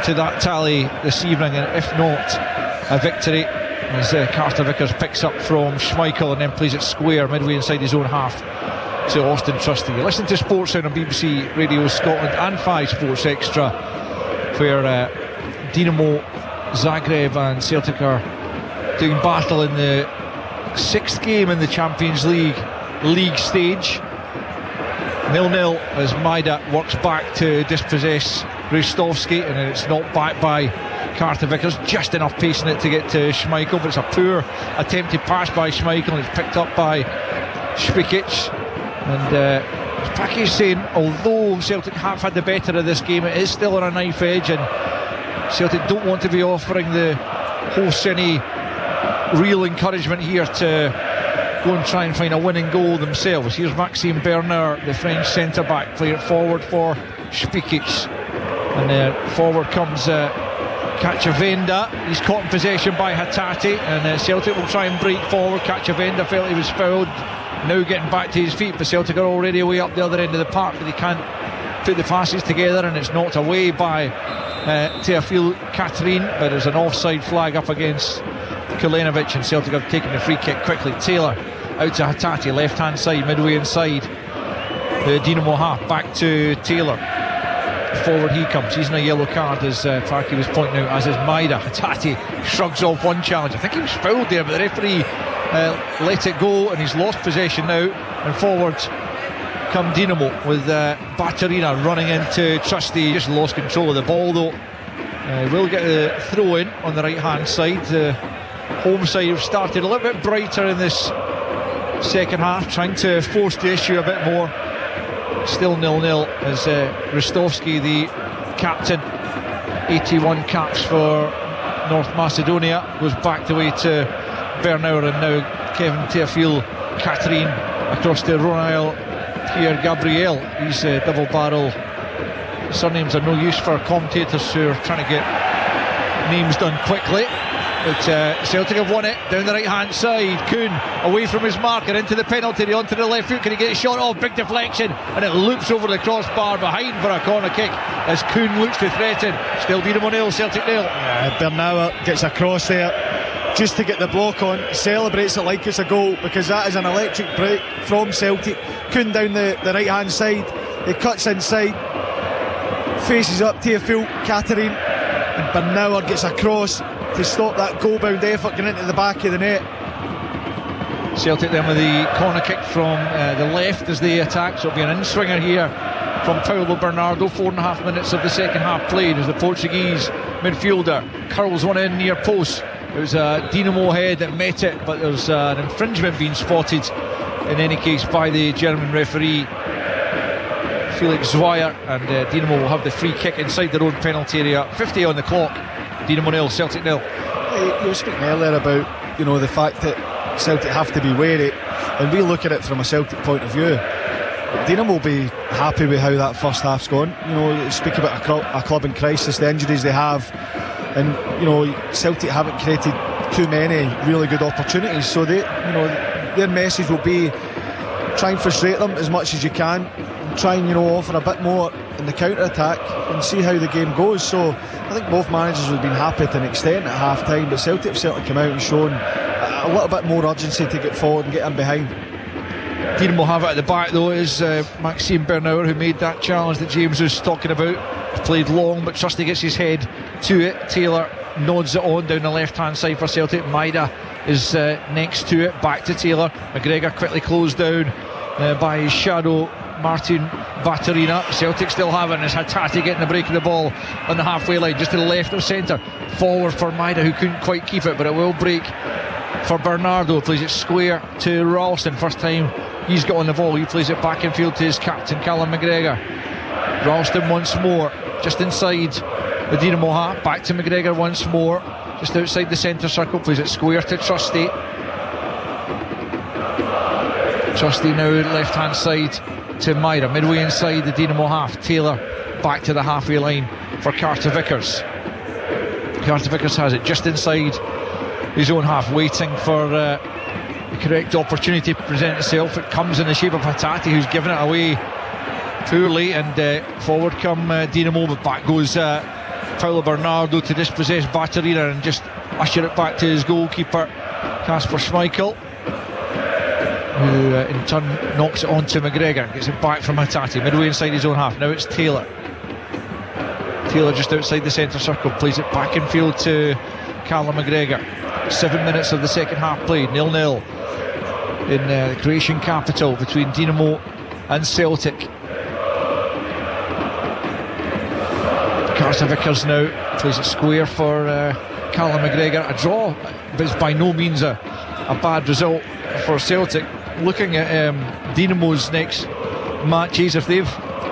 to that tally this evening, and if not, a victory, as Carter Vickers picks up from Schmeichel and then plays it square midway inside his own half to Austin Trusty. You listen to Sports Sound on BBC Radio Scotland and 5 Sports Extra, where Dinamo Zagreb and Celtic are doing battle in the sixth game in the Champions League stage. 0-0 as Maida works back to dispossess Rustovski, and then it's knocked back by Carter Vickers, just enough pacing it to get to Schmeichel, but it's a poor attempted pass by Schmeichel, and it's picked up by Spikic. And as Paki is saying, although Celtic have had the better of this game, it is still on a knife edge, and Celtic don't want to be offering the hosts any real encouragement here to go and try and find a winning goal themselves. Here's Maxime Bernard, the French centre-back, playing it forward for Spikic, and forward comes Cacciavenda. He's caught in possession by Hatate, and Celtic will try and break forward. Cacciavenda felt he was fouled, now getting back to his feet, but Celtic are already away up the other end of the park, but they can't put the passes together, and it's knocked away by Teofil Catherine, but there's an offside flag up against Kulenovic, and Celtic have taken the free kick quickly. Taylor out to Hatate, left hand side, midway inside the Dinamo half, back to Taylor. Forward he comes, he's in a yellow card, as Parky was pointing out, as is Maida. Hatate shrugs off one challenge. I think he was fouled there, but the referee let it go, and he's lost possession now, and forward come Dinamo with Baturina running into Trusty. Just lost control of the ball though. Will get a throw in on the right hand side. The home side have started a little bit brighter in this second half, trying to force the issue a bit more. Still 0-0 as Rustovski, the captain, 81 caps for North Macedonia, goes back the way to Bernard, and now Kevin Teofil Catherine across to Ronald Pierre Gabriel. He's double barrel. Surnames are no use for commentators who are trying to get names done quickly. But Celtic have won it down the right hand side. Kuhn away from his marker into the penalty, onto the left foot. Can he get a shot off? Big deflection, and it loops over the crossbar behind for a corner kick as Kuhn looks to threaten. Still Dinamo 0, Celtic 0. Bernauer gets across there just to get the block on, celebrates it like it's a goal, because that is an electric break from Celtic. Kuhn down the right hand side, he cuts inside, faces up Teofil Catherine, and Bernauer gets across to stop that goal-bound effort getting into the back of the net. Celtic then with the corner kick from the left as they attack, so it'll be an in-swinger here from Paulo Bernardo. 4.5 minutes of the second half played as the Portuguese midfielder curls one in near post. It was a Dinamo head that met it, but there's an infringement being spotted in any case by the German referee Felix Zweier, and Dinamo will have the free kick inside their own penalty area. 50 on the clock. Dinamo 0, Celtic 0. You were speaking earlier about, you know, the fact that Celtic have to be wary, and we look at it from a Celtic point of view. Dinamo will be happy with how that first half's gone. You know, you speak about a club in crisis, the injuries they have, and you know, Celtic haven't created too many really good opportunities. So they, you know, their message will be try and frustrate them as much as you can, and try and, you know, offer a bit more in the counter attack and see how the game goes. So I think both managers would have been happy to an extent at half time, but Celtic have certainly come out and shown a little bit more urgency to get forward and get in behind. Dinamo have it at the back though. It is Maxime Bernauer who made that challenge that James was talking about. Played long, but Trusty gets his head to it. Taylor nods it on down the left hand side for Celtic. Maida is next to it, back to Taylor. McGregor quickly closed down by his shadow Martin Baturina. Celtic still have it, and it's Hatate getting the break of the ball on the halfway line, just to the left of centre. Forward for Maida, who couldn't quite keep it, but it will break for Bernardo. Plays it square to Ralston. First time he's got on the ball, he plays it back in field to his captain Callum McGregor. Ralston once more, just inside the Dinamo half. Back to McGregor once more, just outside the centre circle. Plays it square to Trusty. Trusty now left hand side to Maida, midway inside the Dinamo half. Taylor back to the halfway line for Carter Vickers. Carter Vickers has it just inside his own half, waiting for the correct opportunity to present itself. It comes in the shape of Hatate, who's given it away poorly, and forward come Dinamo, but back goes Paulo Bernardo to dispossess Baturina and just usher it back to his goalkeeper Kasper Schmeichel, who in turn knocks it on to McGregor, gets it back from Hatate, midway inside his own half. Now it's Taylor just outside the centre circle, plays it back in field to Callum McGregor. 7 minutes of the second half played, 0-0 in the Croatian capital between Dinamo and Celtic. Carter Vickers now plays it square for Callum McGregor. A draw, but it's by no means a bad result for Celtic. Looking at Dinamo's next matches, if they've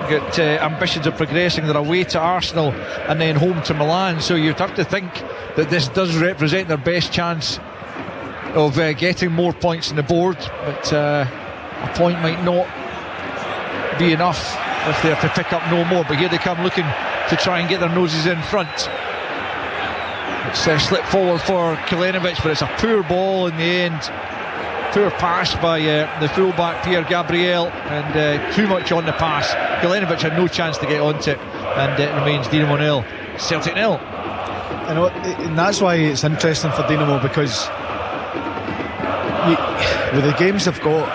got ambitions of progressing, they're away to Arsenal and then home to Milan, so you'd have to think that this does represent their best chance of getting more points on the board, but a point might not be enough if they're to pick up no more. But here they come, looking to try and get their noses in front. It's slipped forward for Kalinovic, but it's a poor ball in the end. Poor pass by the fullback Pierre Gabriel, and too much on the pass. Kalinovic had no chance to get onto it, and it remains Dinamo 0, Celtic 0. And that's why it's interesting for Dinamo, because with the games they've got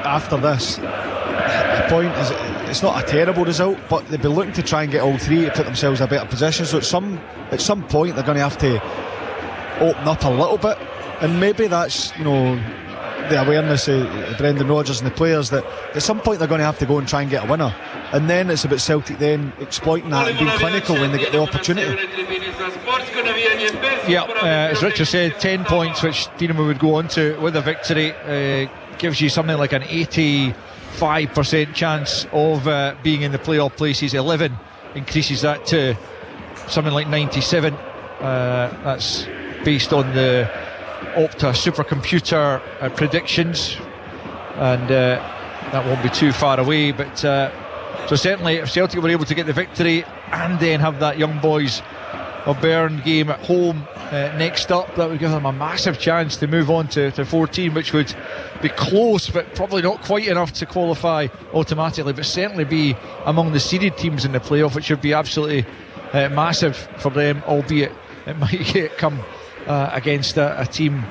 after this, the point is it's not a terrible result, but they'll be looking to try and get all three to put themselves in a better position. So at some point they're going to have to open up a little bit, and maybe that's, you know, the awareness of Brendan Rodgers and the players, that at some point they're going to have to go and try and get a winner, and then it's about Celtic then exploiting that and being clinical when they get the opportunity. Yeah, as Richard said, 10 points which Dinamo would go on to with a victory gives you something like an 85% chance of being in the playoff places. 11 increases that to something like 97. That's based on the Opta supercomputer predictions, and that won't be too far away. But so certainly if Celtic were able to get the victory and then have that young boys of Bern game at home next up, that would give them a massive chance to move on to 14, which would be close but probably not quite enough to qualify automatically, but certainly be among the seeded teams in the playoff, which would be absolutely massive for them, albeit it might come against a team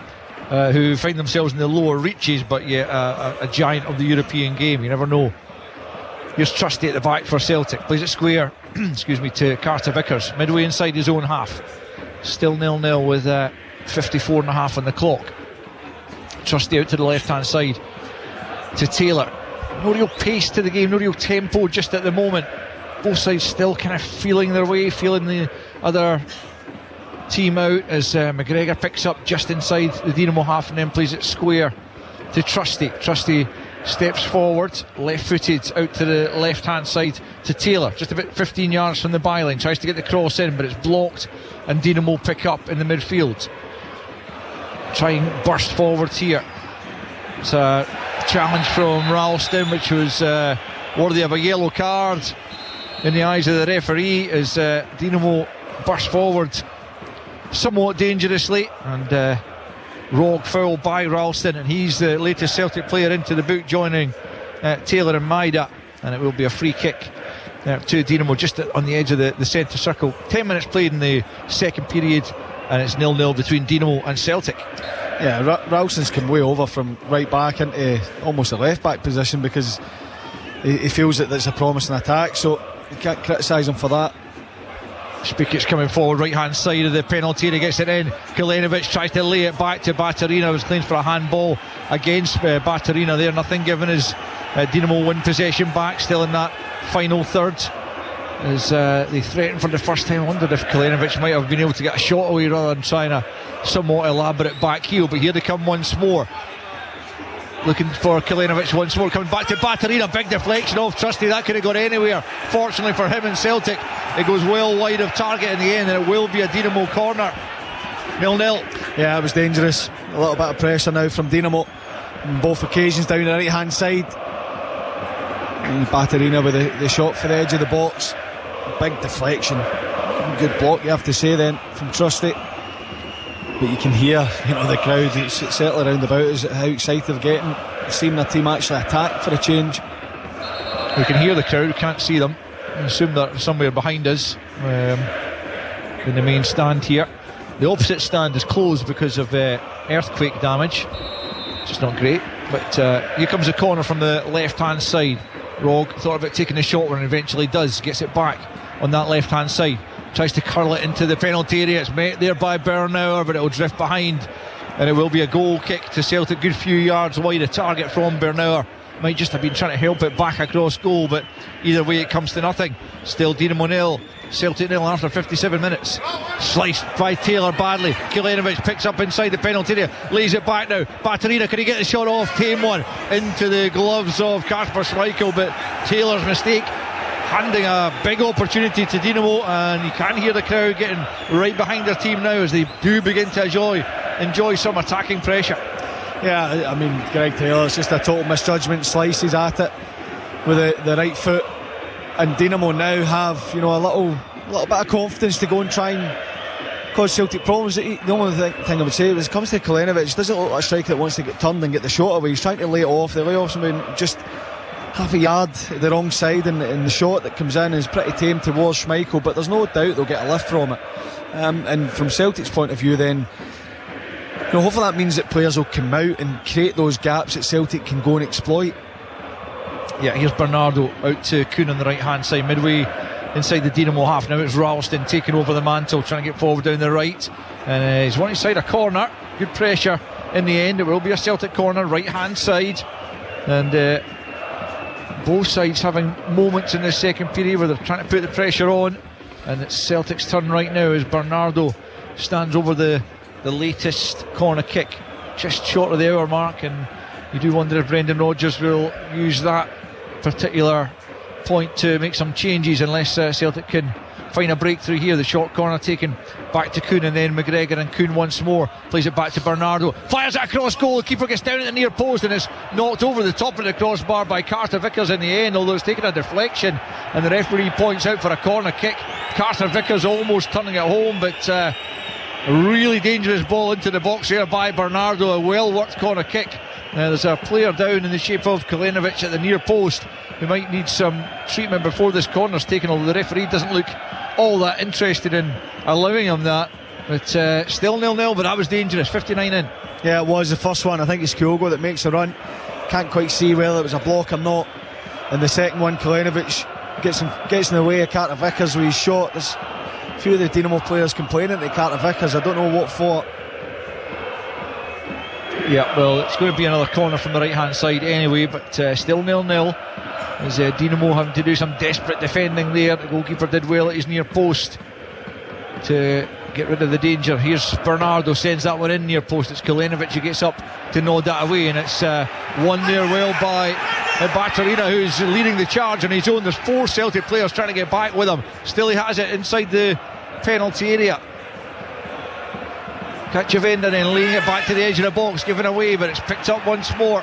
who find themselves in the lower reaches, but yet a giant of the European game. You never know. Here's Trusty at the back for Celtic, plays it square excuse me, to Carter Vickers, midway inside his own half. Still 0-0 with 54.5 on the clock. Trusty out to the left hand side to Taylor. No real pace to the game, no real tempo just at the moment. Both sides still kind of feeling their way, feeling the other team out, as McGregor picks up just inside the Dinamo half and then plays it square to Trusty. Trusty steps forward, left footed out to the left hand side to Taylor, just about 15 yards from the byline, tries to get the cross in but it's blocked, and Dinamo pick up in the midfield. Try and burst forward here. It's a challenge from Ralston which was worthy of a yellow card in the eyes of the referee, as Dinamo burst forward somewhat dangerously, and Rog foul by Ralston, and he's the latest Celtic player into the boot, joining Taylor and Maida, and it will be a free kick to Dinamo just on the edge of the centre circle. 10 minutes played in the second period, and it's 0-0 between Dinamo and Celtic. Yeah, Ralston's come way over from right back into almost a left back position, because he feels that there's a promising attack, so you can't criticise him for that. Spikic's coming forward, right hand side of the penalty area, gets it in. Kalinovic tries to lay it back to Baturina, was claimed for a handball against Baturina there. Nothing given as Dinamo win possession back, still in that final third, as they threatened for the first time. I wondered if Kalinovic might have been able to get a shot away rather than trying a somewhat elaborate back heel, but here they come once more. Looking for Kalinovic once more, coming back to Baturina, big deflection off Trusty, that could have gone anywhere. Fortunately for him and Celtic, it goes well wide of target in the end, and it will be a Dinamo corner. 0-0. Yeah, it was dangerous. A little bit of pressure now from Dinamo on both occasions down the right hand side. And Baturina with the shot for the edge of the box, big deflection, good block you have to say then from Trusty. But you can hear, the crowd certainly around about is how excited they're getting, seeing their team actually attack for a change. We can hear the crowd, can't see them. I assume they're somewhere behind us in the main stand here. The opposite stand is closed because of earthquake damage, which is not great. But here comes a corner from the left hand side. Rog thought about taking a shot and eventually does, gets it back on that left hand side, tries to curl it into the penalty area. It's met there by Bernauer, but it'll drift behind and it will be a goal kick to Celtic, good few yards wide. A target from Bernauer, might just have been trying to help it back across goal, but either way it comes to nothing. Still Dinamo 0, Celtic 0 after 57 minutes. Sliced by Taylor badly. Kilenovic picks up inside the penalty area, lays it back now. Baturina, can he get the shot off? Tame one into the gloves of Kasper Schmeichel, but Taylor's mistake handing a big opportunity to Dinamo, and you can hear the crowd getting right behind their team now as they do begin to enjoy some attacking pressure. Yeah, I mean, Greg Taylor, it's just a total misjudgment, slices at it with the right foot, and Dinamo now have, you know, a little bit of confidence to go and try and cause Celtic problems. The only thing I would say is, when it comes to Kilenovic, doesn't look like a striker that wants to get turned and get the shot away. He's trying to lay it off. They lay off something just half a yard the wrong side, and the shot that comes in is pretty tame towards Schmeichel, but there's no doubt they'll get a lift from it. And from Celtic's point of view then, you know, hopefully that means that players will come out and create those gaps that Celtic can go and exploit. Yeah, here's Bernardo out to Kuhn on the right hand side, midway inside the Dinamo half. Now it's Ralston taking over the mantle, trying to get forward down the right, and he's one inside a corner. Good pressure in the end. It will be a Celtic corner, right hand side, and both sides having moments in the second period where they're trying to put the pressure on, and it's Celtic's turn right now as Bernardo stands over the latest corner kick, just short of the hour mark, and you do wonder if Brendan Rodgers will use that particular point to make some changes, unless Celtic can find a breakthrough here. The short corner taken back to Kuhn, and then McGregor, and Kuhn once more plays it back to Bernardo, fires it across goal. The keeper gets down at the near post and it's knocked over the top of the crossbar by Carter Vickers in the end, although it's taken a deflection, and the referee points out for a corner kick. Carter Vickers almost turning it home, but a really dangerous ball into the box here by Bernardo. A well worked corner kick. There's a player down in the shape of Kilenovic at the near post who might need some treatment before this corner's taken, although the referee doesn't look all that interested in allowing him that. But still 0-0, but that was dangerous. 59 in. Yeah, it was the first one. I think it's Kyogo that makes the run. Can't quite see whether it was a block or not. And the second one, Kilenovic gets in the way of Carter Vickers with his shot. There's a few of the Dinamo players complaining to Carter Vickers. I don't know what for. Yeah, well, it's going to be another corner from the right hand side anyway, but still 0-0 as Dinamo having to do some desperate defending there. The goalkeeper did well at his near post to get rid of the danger. Here's Bernardo, sends that one in near post. It's Kilenovic who gets up to nod that away, and it's won there well by Baturina, who's leading the charge on his own. There's 4 Celtic players trying to get back with him. Still he has it inside the penalty area. Cacciavenda then laying it back to the edge of the box, given away, but it's picked up once more.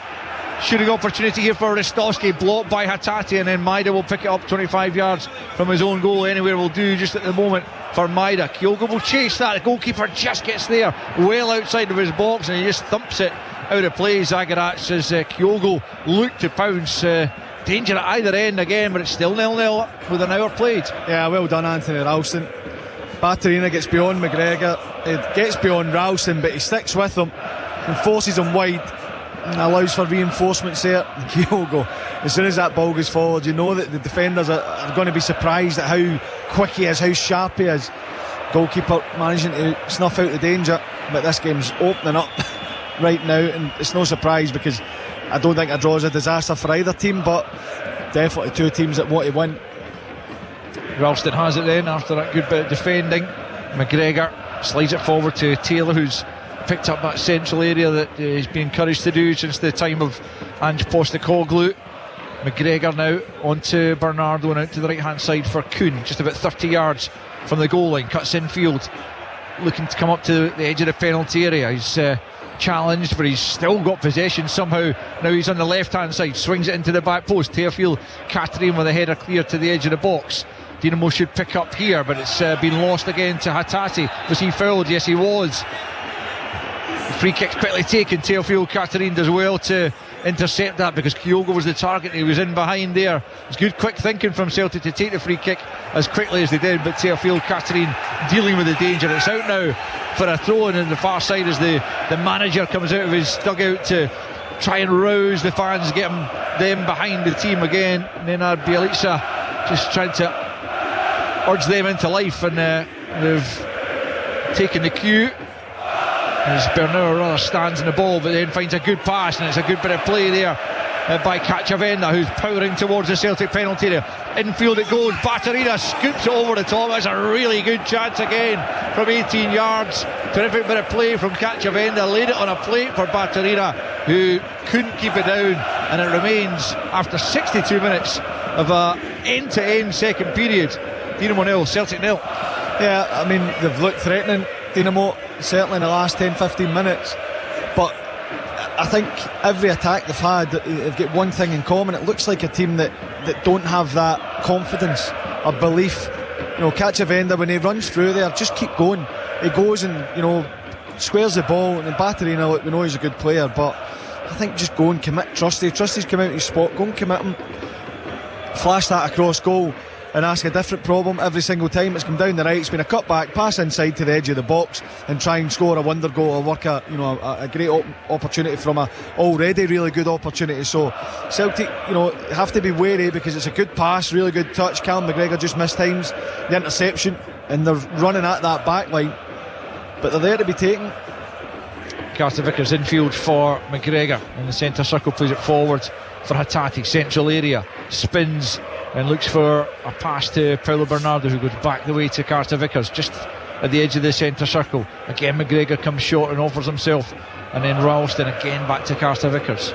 Shooting opportunity here for Ristovski, blocked by Hatate, and then Maida will pick it up 25 yards from his own goal. Anywhere will do just at the moment for Maida. Kyogo will chase that. The goalkeeper just gets there well outside of his box, and he just thumps it out of play. Zagreb as Kyogo looked to pounce. Danger at either end again, but it's still 0-0 with an hour played. Yeah, well done, Anthony Ralston. Baturina gets beyond McGregor, it gets beyond Ralston, but he sticks with him and forces him wide and allows for reinforcements there. Kyogo, as soon as that ball goes forward, you know that the defenders are going to be surprised at how quick he is, how sharp he is. Goalkeeper managing to snuff out the danger, but this game's opening up right now, and it's no surprise because I don't think a draw is a disaster for either team, but definitely 2 teams that want to win. Ralston has it then after that good bit of defending. McGregor slides it forward to Taylor, who's picked up that central area that he's been encouraged to do since the time of Ange Postecoglou. McGregor now onto Bernardo and out to the right hand side for Kuhn, just about 30 yards from the goal line, cuts infield, looking to come up to the edge of the penalty area. He's challenged, but he's still got possession somehow. Now he's on the left hand side, swings it into the back post. Teofil Catherine with a header clear to the edge of the box. Dinamo should pick up here, but it's been lost again to Hatate. Was he fouled? Yes, he was. The free kick's quickly taken. Teofil Catherine does well to intercept that because Kyogo was the target. He was in behind there. It's good quick thinking from Celtic to take the free kick as quickly as they did, but Teofil Catherine dealing with the danger. It's out now for a throw in on the far side as the manager comes out of his dugout to try and rouse the fans, get them behind the team again. Nenad Bielica just trying to urge them into life, and they've taken the cue. as Bernauer rather stands in the ball, but then finds a good pass, and it's a good bit of play there by Cacciavenda, who's powering towards the Celtic penalty area. Infield it goes, Baturina scoops it over the top. That's a really good chance again from 18 yards. Terrific bit of play from Cacciavenda, laid it on a plate for Baturina, who couldn't keep it down, and it remains after 62 minutes of a end-to-end second period. Dinamo 0, Celtic 0. Yeah, I mean, they've looked threatening, Dinamo, certainly in the last 10-15 minutes, but I think every attack they've had, they've got one thing in common. It looks like a team that don't have that confidence or belief. You know, Cacciavenda, when he runs through there, just keep going. He goes and, you know, squares the ball, and Baturina, look, we know he's a good player, but I think just go and commit. Trusty's come out of his spot, go and commit him, flash that across goal and ask a different problem every single time. It's come down the right, it's been a cut back, pass inside to the edge of the box and try and score a wonder goal or work a great opportunity from a already really good opportunity. So Celtic, you know, have to be wary, because it's a good pass, really good touch. Callum McGregor just mistimes the interception, and they're running at that back line, but they're there to be taken. Carter Vickers infield for McGregor in the centre circle, plays it forward for Hatate, central area, spins and looks for a pass to Paulo Bernardo, who goes back the way to Carter Vickers, just at the edge of the centre circle. Again McGregor comes short and offers himself, and then Ralston again back to Carter Vickers.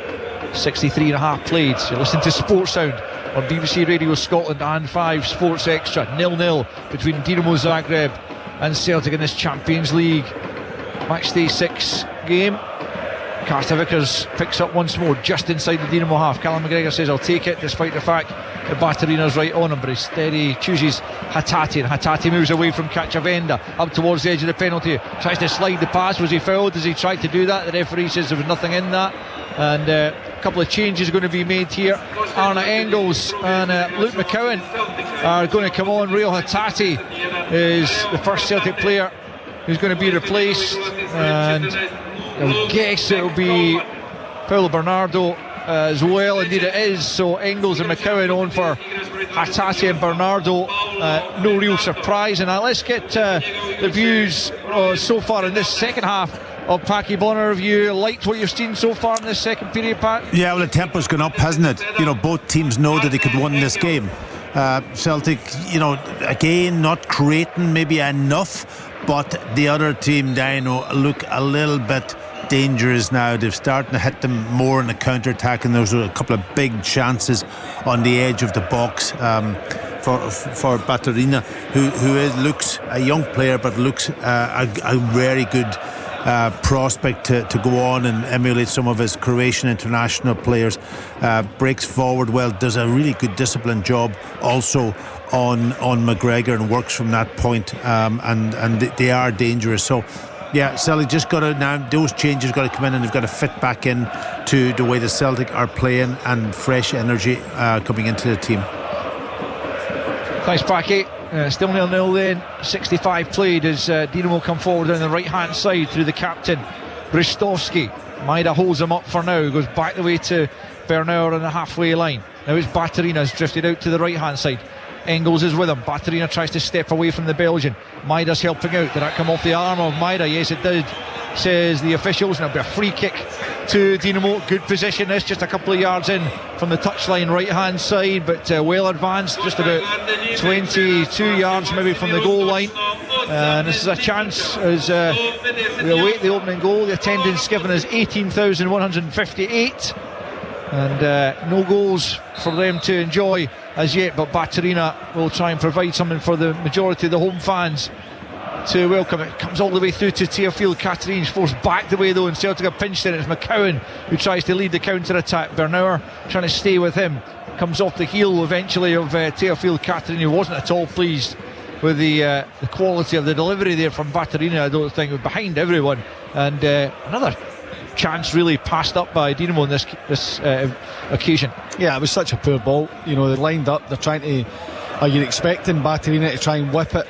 63.5 played. You're listening to Sports Sound on BBC Radio Scotland and 5 Sports Extra. 0-0 between Dinamo Zagreb and Celtic in this Champions League matchday 6 game. Carter Vickers picks up once more just inside the Dinamo half. Callum McGregor says I'll take it, despite the fact that Baturina's right on him, but he's steady, chooses Hatate, and Hatate moves away from Cacciavenda up towards the edge of the penalty, tries to slide the pass. Was he fouled as he tried to do that? The referee says there was nothing in that, and a couple of changes are going to be made here. Arne Engels and Luke McCowan are going to come on. Real Hatate is the first Celtic player who's going to be replaced, and I guess it'll be Paulo Bernardo as well. Indeed it is. So Engels and McCowan on for Hatate and Bernardo. No real surprise in that. Let's get the views so far in this second half of Packie Bonner. Have you liked what you've seen so far in this second period, Pat? Yeah, well, the tempo's gone up, hasn't it? You know, both teams know that they could win this game. Celtic, you know, again, not creating maybe enough, but the other team, Dino, look a little bit dangerous now. They're starting to hit them more in the counter-attack, and there's a couple of big chances on the edge of the box for Baturina, who looks a young player, but looks a very good prospect to go on and emulate some of his Croatian international players. Breaks forward well, does a really good disciplined job also on McGregor, and works from that point, and they are dangerous. So yeah, Celtic just got to, now those changes got to come in, and they've got to fit back in to the way the Celtic are playing, and fresh energy coming into the team. Thanks, Packie. Still 0-0 then. 65 played as Dinamo come forward on the right hand side through the captain Bristovski. Maida holds him up for now, goes back the way to Bernauer on the halfway line. Now it's Baturina's drifted out to the right hand side. Engels is with him. Baturina tries to step away from the Belgian. Maida's helping out. Did that come off the arm of Maida? Yes, it did, says the officials. And it'll be a free kick to Dinamo. Good position this, just a couple of yards in from the touchline right hand side, but well advanced, just about 22 yards maybe from the goal line. And this is a chance as we await the opening goal. The attendance given is 18,158, and no goals for them to enjoy as yet, but Baturina will try and provide something for the majority of the home fans to welcome it. Comes all the way through to Teofil Caterines, forced back the way though, and Celtic have pinched it. It's McCowan who tries to lead the counter-attack. Bernauer trying to stay with him, comes off the heel eventually of Teofil Caterines, who wasn't at all pleased with the quality of the delivery there from Baturina. I don't think it was behind everyone, and another chance really passed up by Dinamo on this occasion. Yeah, it was such a poor ball. You know, they're lined up, they're trying to, you're expecting Baturina to try and whip it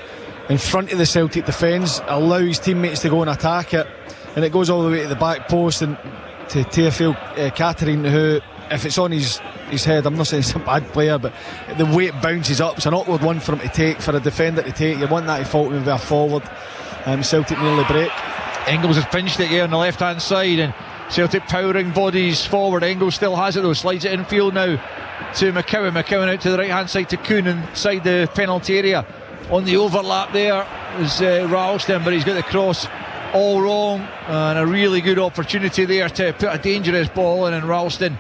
in front of the Celtic defence, allow his teammates to go and attack it, and it goes all the way to the back post and to Teofil Caterine, who, if it's on his head, I'm not saying he's a bad player, but the way it bounces up, it's an awkward one for him to take, for a defender to take. You want that to fault maybe a forward. Celtic nearly break. Engels has pinched it here on the left hand side, and Celtic powering bodies forward. Engels still has it though, slides it infield now to McCowan. McCowan out to the right hand side to Kuhn inside the penalty area. On the overlap there is Ralston, but he's got the cross all wrong, and a really good opportunity there to put a dangerous ball in, and Ralston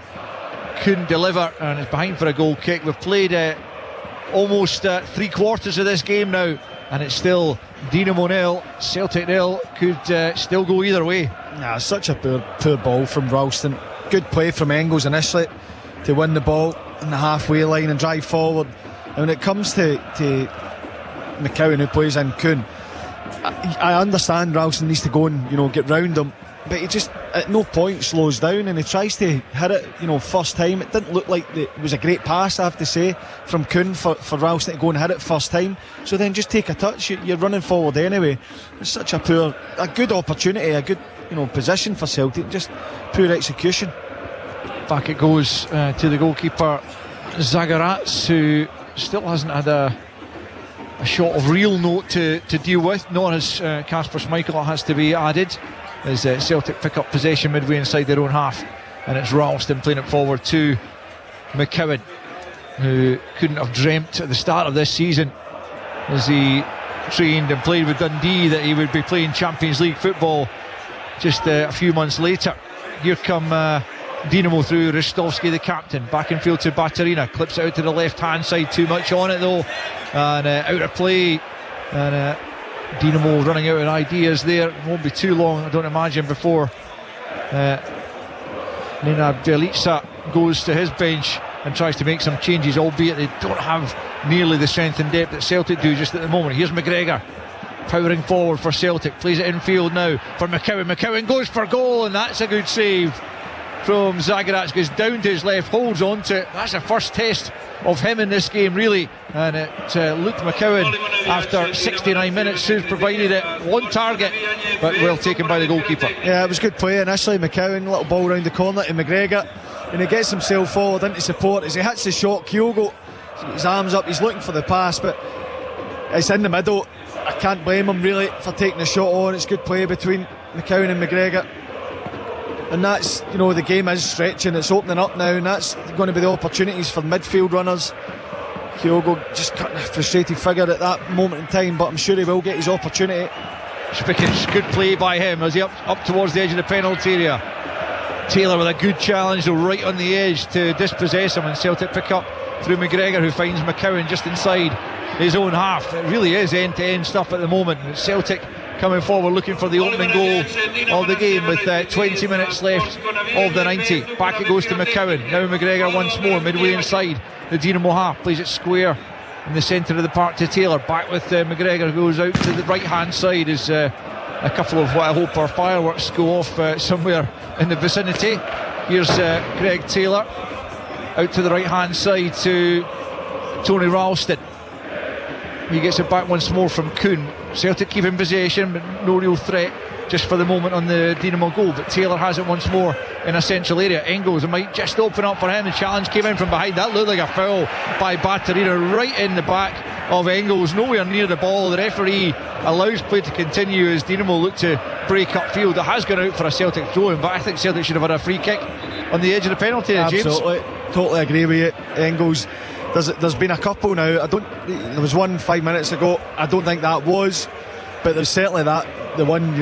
couldn't deliver, and it's behind for a goal kick. We've played almost 3/4 of this game now, and it's still Dinamo 0, Celtic 0. Could still go either way. Yeah, such a poor ball from Ralston. Good play from Engels initially to win the ball in the halfway line and drive forward. And when it comes to McCowan, who plays in Kuhn, I understand Ralston needs to go and get round him, but he just at no point slows down, and he tries to hit it first time. It didn't look like it was a great pass, I have to say, from Kuhn for Ralston to go and hit it first time. So then just take a touch, you're running forward anyway. It's such a good opportunity, a good position for Celtic, just poor execution. Back it goes to the goalkeeper Zagreb, who still hasn't had a shot of real note to deal with, nor has Kasper Schmeichel, has to be added, as Celtic pick up possession midway inside their own half, and it's Ralston playing it forward to McCowan, who couldn't have dreamt at the start of this season, as he trained and played with Dundee, that he would be playing Champions League football just a few months later. Here come Dinamo through Ristovski, the captain, back in field to Baturina, clips it out to the left hand side, too much on it though, and out of play, and Dinamo running out of ideas there. It won't be too long, I don't imagine, before Nina Bjelica goes to his bench and tries to make some changes, albeit they don't have nearly the strength and depth that Celtic do just at the moment. Here's McGregor powering forward for Celtic, plays it infield now for McCowan. McCowan goes for goal, and that's a good save from Zagreb. Goes down to his left, holds on to it. That's the first test of him in this game, really, and it Luke McCowan, after 69 minutes, who's provided it one target, but well taken by the goalkeeper. Yeah, it was good play initially. McCowan, little ball round the corner to McGregor, and he gets himself forward into support. As he hits the shot, Kyogo, his arms up, he's looking for the pass, but it's in the middle. I can't blame him really for taking the shot on. It's good play between McCowan and McGregor, and that's, the game is stretching, it's opening up now, and that's going to be the opportunities for midfield runners. Kyogo just cutting a frustrated figure at that moment in time, but I'm sure he will get his opportunity. Spickens, good play by him as he up towards the edge of the penalty area. Taylor with a good challenge though, right on the edge to dispossess him, and Celtic pick up through McGregor, who finds McCowan just inside his own half. It really is end-to-end stuff at the moment. Celtic coming forward looking for the opening goal of the game with 20 minutes left of the 90. Back it goes to McCowan, now McGregor once more midway inside the Dinamo half, plays it square in the centre of the park to Taylor. Back with McGregor, who goes out to the right hand side as a couple of what I hope are fireworks go off somewhere in the vicinity. Here's Greg Taylor out to the right hand side to Tony Ralston. He gets it back once more from Kuhn. Celtic keeping possession, but no real threat just for the moment on the Dinamo goal, but Taylor has it once more in a central area. Engels might just open up for him. The challenge came in from behind. That looked like a foul by Baturina, right in the back of Engels, nowhere near the ball. The referee allows play to continue as Dinamo look to break up field. It has gone out for a Celtic throw-in, but I think Celtic should have had a free kick on the edge of the penalty area. Absolutely, James. Totally agree with you. Engels, there's been a couple now. There was one 5 minutes ago. I don't think that was, but there's certainly that. The one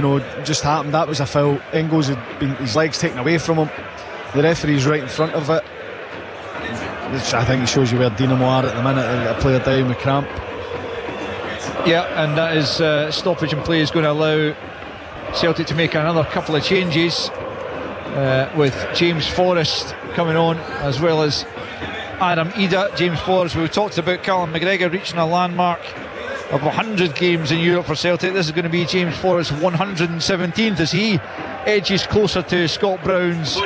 just happened. That was a foul. Engels had been his legs taken away from him. The referee's right in front of it, which I think shows you where Dinamo are at the minute. A player down with cramp. Yeah, and that is stoppage in play is going to allow Celtic to make another couple of changes, with James Forrest coming on as well as Adam Ida. James Forrest, we talked about Callum McGregor reaching a landmark of 100 games in Europe for Celtic. This is going to be James Forrest's 117th as he edges closer to Scott Brown's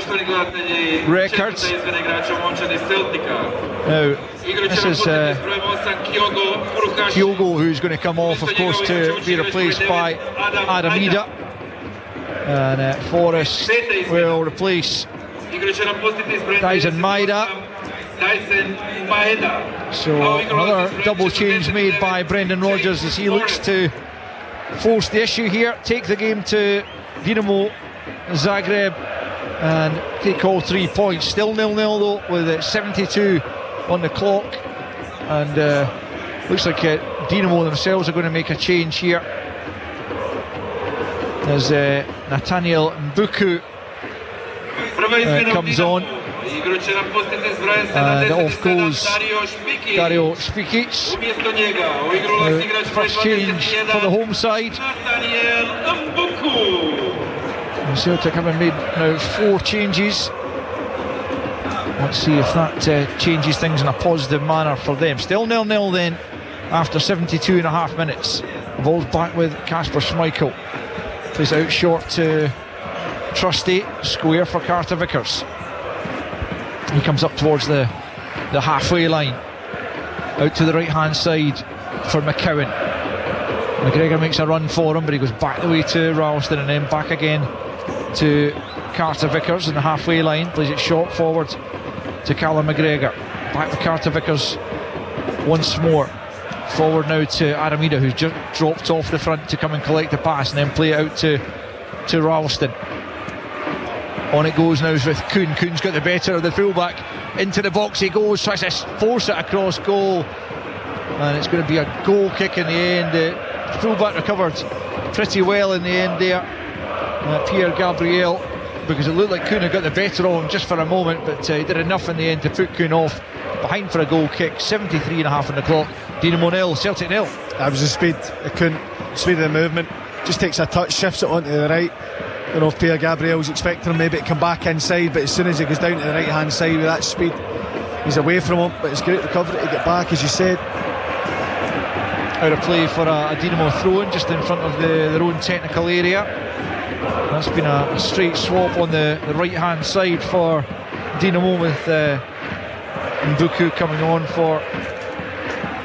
record. Now, this is Kyogo, who's going to come off, of course, to be replaced by Adam Ida. And Forrest will replace Dyson Maeda. So another double change made by Brendan Rodgers as he looks to force the issue here, take the game to Dinamo Zagreb and take all 3 points. Still 0-0 though, with 72 on the clock, and looks like Dinamo themselves are going to make a change here as Nathaniel Mbuku comes on, and off goes Dario Spikic. First change for the home side. And Celtic having made now 4 changes. Let's see if that changes things in a positive manner for them. Still 0-0 then after 72.5 minutes. Ball's back with Kasper Schmeichel. Plays out short to Trusty. Square for Carter Vickers. He comes up towards the halfway line. Out to the right hand side for McCowan. McGregor makes a run for him, but he goes back the way to Ralston and then back again to Carter Vickers in the halfway line. Plays it short forward to Callum McGregor. Back to Carter Vickers once more. Forward now to Aramida, who's just dropped off the front to come and collect the pass and then play it out to Ralston. On it goes now with Kuhn. Kuhn's got the better of the fullback. Into the box he goes, tries to force it across goal, and it's going to be a goal kick in the end. The fullback recovered pretty well in the end there, Pierre Gabriel, because it looked like Kuhn had got the better of him just for a moment, but he did enough in the end to put Kuhn off. Behind for a goal kick. 73.5 on the clock. Dinamo 0, Celtic 0. That was the speed. Speed of the movement. Just takes a touch, shifts it onto the right. I don't know if Pierre Gabriel's expecting him maybe to come back inside, but as soon as he goes down to the right hand side with that speed, he's away from him. But it's great recovery to get back, as you said. Out of play for a Dinamo throw-in just in front of their own technical area. That's been a straight swap on the right hand side for Dinamo, with Mbuku coming on for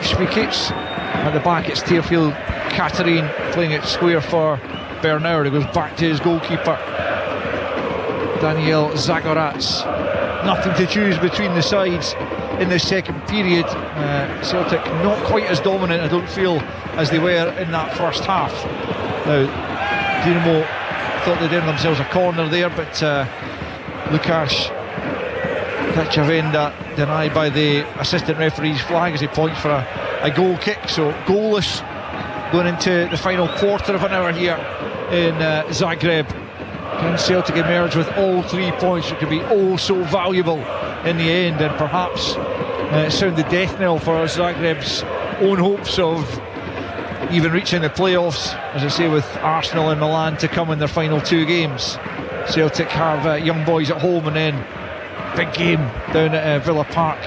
Spikic. At the back it's Teofil Katarine playing it square for Bernard, who goes back to his goalkeeper Daniel Zagoratz. Nothing to choose between the sides in the second period. Celtic not quite as dominant, I don't feel, as they were in that first half. Now Dinamo thought they'd earned themselves a corner there, but Lukasz Kachavenda denied by the assistant referee's flag as he points for a goal kick. So goalless going into the final quarter of an hour here in Zagreb. Can Celtic emerge with all 3 points, which could be oh so valuable in the end, and perhaps sound the death knell for Zagreb's own hopes of even reaching the playoffs, as I say, with Arsenal and Milan to come in their final 2 games. Celtic have young boys at home, and then big game down at Villa Park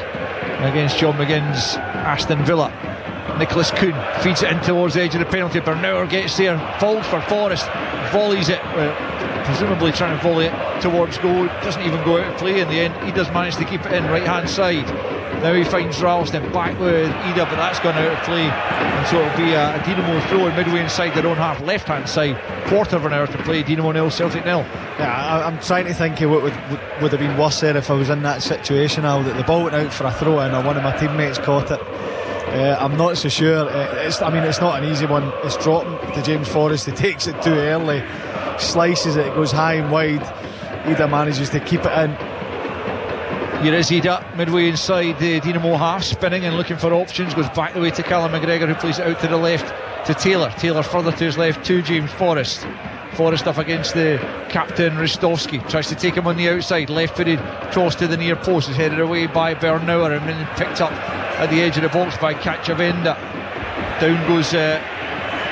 against John McGinn's Aston Villa. Nicholas Kuhn feeds it in towards the edge of the penalty. Bernauer gets there, falls for Forrest, volleys it, presumably trying to volley it towards goal. Doesn't even go out of play in the end. He does manage to keep it in right hand side. Now he finds Ralston back with Ida, but that's gone out of play, and so it'll be a Dinamo throw in midway inside their own half, left hand side. Quarter of an hour to play. Dinamo 0, Celtic 0. Yeah, I'm trying to think of what would have been worse there if I was in that situation. Now that the ball went out for a throw in, or one of my teammates caught it. I'm not so sure. It's not an easy one. It's dropping to James Forrest. He takes it too early, slices it, it goes high and wide. Ida manages to keep it in. Here is Ida, midway inside the Dinamo half, spinning and looking for options. Goes back the way to Callum McGregor, who plays it out to the left to Taylor. Taylor further to his left to James Forrest. Forrest up against the captain Ristovski, tries to take him on the outside, left-footed cross to the near post, is headed away by Bernauer and then picked up at the edge of the box by Kachavenda. Down goes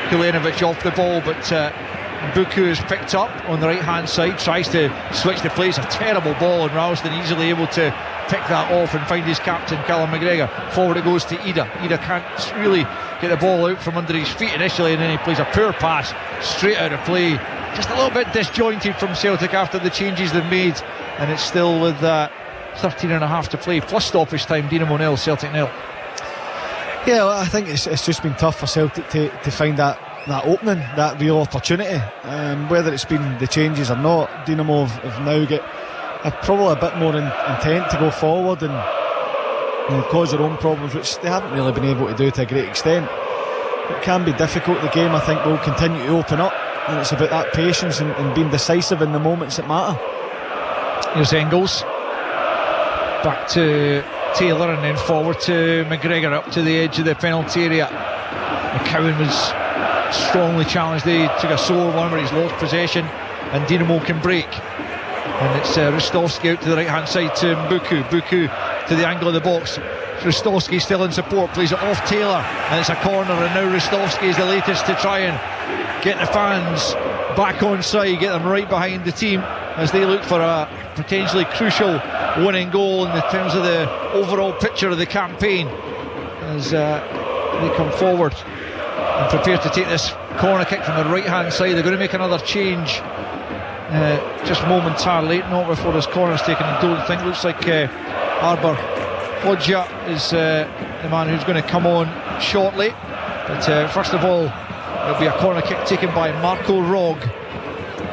Kulenovic off the ball, but Buku is picked up on the right hand side, tries to switch the plays, a terrible ball, and Ralston easily able to pick that off and find his captain Callum McGregor. Forward it goes to Ida. Ida can't really get the ball out from under his feet initially, and then he plays a poor pass straight out of play. Just a little bit disjointed from Celtic after the changes they've made, and it's still with 13.5 to play plus stoppage time. Dinamo 0, Celtic 0. Yeah, well, I think it's just been tough for Celtic to find that opening, that real opportunity. Whether it's been the changes or not, Dinamo have now got probably a bit more intent to go forward and cause their own problems, which they haven't really been able to do to a great extent. it can be difficult. The game, I think, will continue to open up, and it's about that patience and being decisive in the moments that matter. Here's Engels, back to Taylor, and then forward to McGregor up to the edge of the penalty area. McCowan was strongly challenged. They took a sore one where he's lost possession, and Dinamo can break. And it's Ristovski out to the right hand side to Buku to the angle of the box. Ristovski still in support, plays it off Taylor, and it's a corner, and now Ristovski is the latest to try and get the fans back on side, get them right behind the team as they look for a potentially crucial winning goal in the terms of the overall picture of the campaign, as they come forward and prepare to take this corner kick from the right hand side. They're going to make another change just momentarily, not before this corner is taken. I don't think. Looks like Arber Hodja is the man who's going to come on shortly, but first of all it'll be a corner kick taken by Marco Rog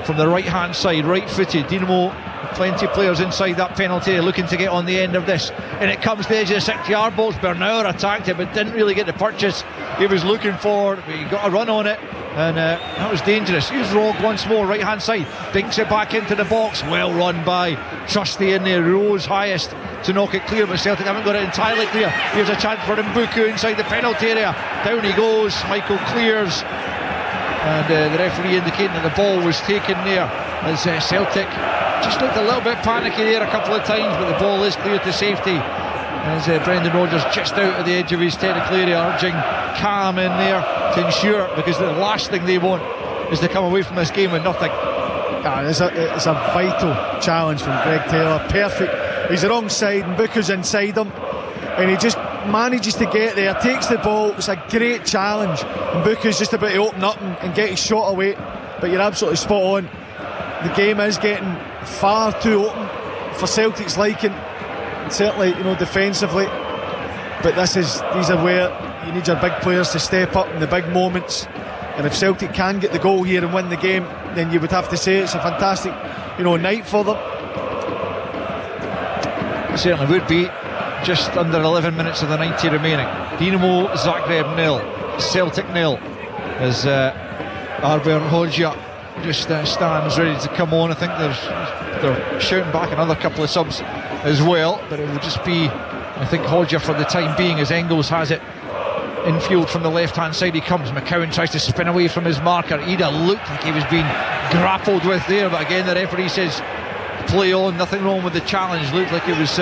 from the right hand side, right footed. Dinamo, plenty of players inside that penalty looking to get on the end of this, and it comes to the edge of the 6 yard box. Bernauer attacked it but didn't really get the purchase he was looking for, but he got a run on it, and that was dangerous. Here's Rog once more, right hand side, dinks it back into the box. Well run by Trusty in there, rose highest to knock it clear, but Celtic haven't got it entirely clear. Here's a chance for Mbuku inside the penalty area, down he goes, Michael clears, and the referee indicating that the ball was taken there as Celtic just looked a little bit panicky there a couple of times, but the ball is cleared to safety as Brendan Rodgers just out of the edge of his technical area, urging calm in there to ensure, because the last thing they want is to come away from this game with nothing. It's a vital challenge from Greg Taylor. Perfect. He's the wrong side and Booker's inside him, and he just manages to get there, takes the ball. It's a great challenge, and Booker's just about to open up and get his shot away. But you're absolutely spot on. The game is getting far too open for Celtic's liking, and certainly, defensively. But these are where you need your big players to step up in the big moments. And if Celtic can get the goal here and win the game, then you would have to say it's a fantastic, night for them. It certainly would be. Just under 11 minutes of the 90 remaining. Dinamo Zagreb 0, Celtic 0, as Arber Hodja just stands ready to come on. I think they're shouting back another couple of subs as well, but it will just be, I think, Hodja for the time being, as Engels has it infield from the left hand side. He comes, McCowan tries to spin away from his marker. Ida looked like he was being grappled with there, but again the referee says play on, nothing wrong with the challenge. Looked like it was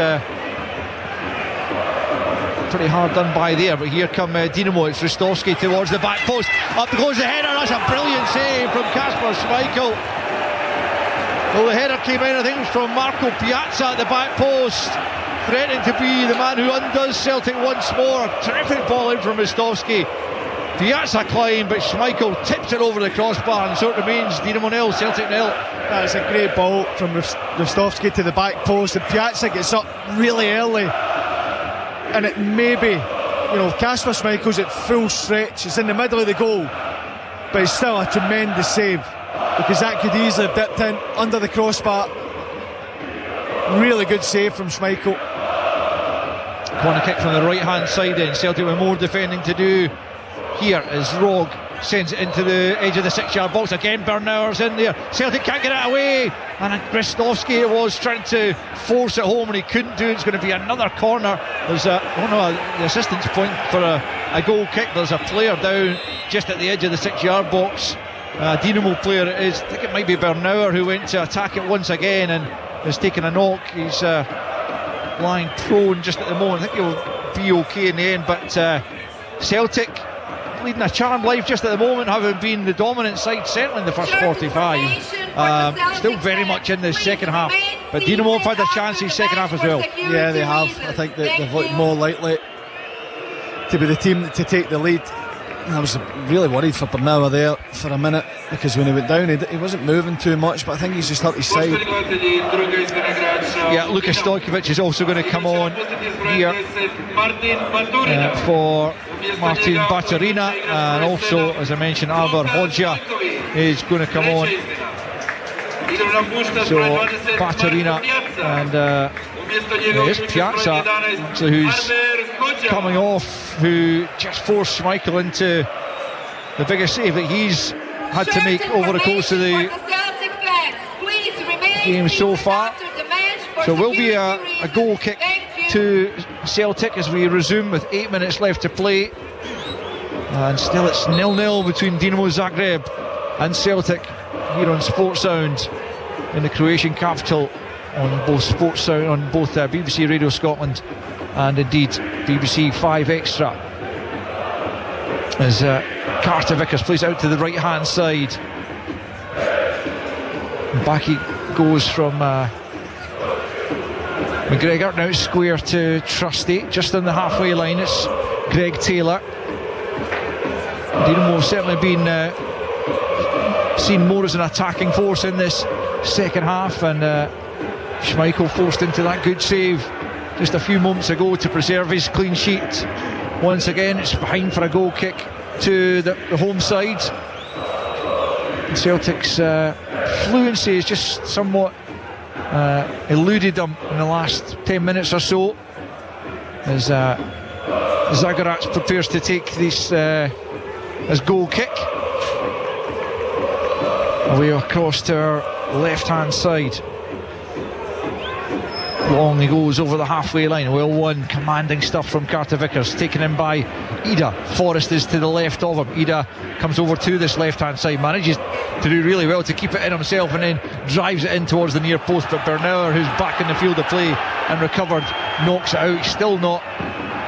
pretty hard done by there, but here come Dinamo. It's Ristovski towards the back post, up goes the header. That's a brilliant save from Kasper Schmeichel. Well, the header came in, I think it was from Marco Piazza at the back post, threatening to be the man who undoes Celtic once more. A terrific ball in from Ristovski. Piazza climbed, but Schmeichel tips it over the crossbar, and so it remains. Dinamo 0, Celtic 0. That's a great ball from Ristovski to the back post, and Piazza gets up really early, and it may be, Kasper Schmeichel's at full stretch. It's in the middle of the goal, but it's still a tremendous save, because that could easily have dipped in under the crossbar. Really good save from Schmeichel. Corner kick from the right hand side then. Celtic with more defending to do here as Rog sends it into the edge of the 6 yard box. Again Bernauer's in there, Celtic can't get it away, and Ristovski it was trying to force it home and he couldn't do it. It's going to be another corner. There's the assistant's point for a goal kick. There's a player down just at the edge of the 6 yard box. Dinamo player it is, I think it might be Bernauer, who went to attack it once again and has taken a knock. He's lying prone just at the moment. I think he'll be okay in the end, but Celtic leading a charmed life just at the moment, having been the dominant side certainly in the first 45. Still very much in the second half, but Dinamo have had their chances second half as well. Yeah, they have. I think that they've looked more likely to be the team to take the lead. I was really worried for Bernauer there for a minute, because when he went down he wasn't moving too much, but I think he's just hurt his side. Yeah, Luka Stojkovic is also going to come on here for Martin Baturina, and also, as I mentioned, Arber Hodja is going to come on. So Baturina and there's Piazza, so who's coming off, who just forced Schmeichel into the biggest save that he's had to make over the course of the game so far. So it will be a goal kick to Celtic as we resume with 8 minutes left to play. And still it's 0-0 between Dinamo Zagreb and Celtic here on Sports Sound in the Croatian capital, on both Sports Sound, on both BBC Radio Scotland and indeed BBC 5 Extra. As Carter Vickers plays out to the right hand side, back he goes from McGregor, now square to Trusty, just on the halfway line. It's Greg Taylor. Dinamo have certainly been seen more as an attacking force in this second half, and Schmeichel forced into that good save just a few moments ago to preserve his clean sheet. Once again it's behind for a goal kick to the home side. Celtic's fluency is just somewhat eluded them in the last 10 minutes or so, as Zagorac prepares to take this as goal kick. Away across to our left hand side. Long he goes over the halfway line. Well won, commanding stuff from Carter Vickers, taken in by Ida. Forrest is to the left of him. Ida comes over to this left hand side, manages to do really well to keep it in himself, and then drives it in towards the near post, but Bernauer, who's back in the field of play and recovered, knocks it out. He's still not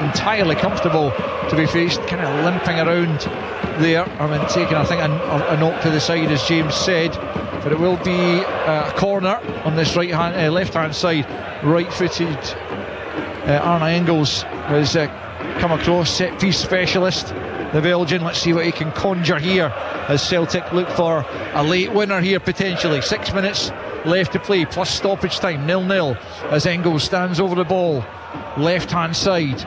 entirely comfortable, to be faced, kind of limping around there. I mean, taking, I think, a knock to the side, as James said, but it will be a corner on this left hand side. Right-footed Arne Engels has come across, set piece specialist, the Belgian. Let's see what he can conjure here as Celtic look for a late winner here potentially. 6 minutes left to play plus stoppage time, 0-0, as Engels stands over the ball, left hand side,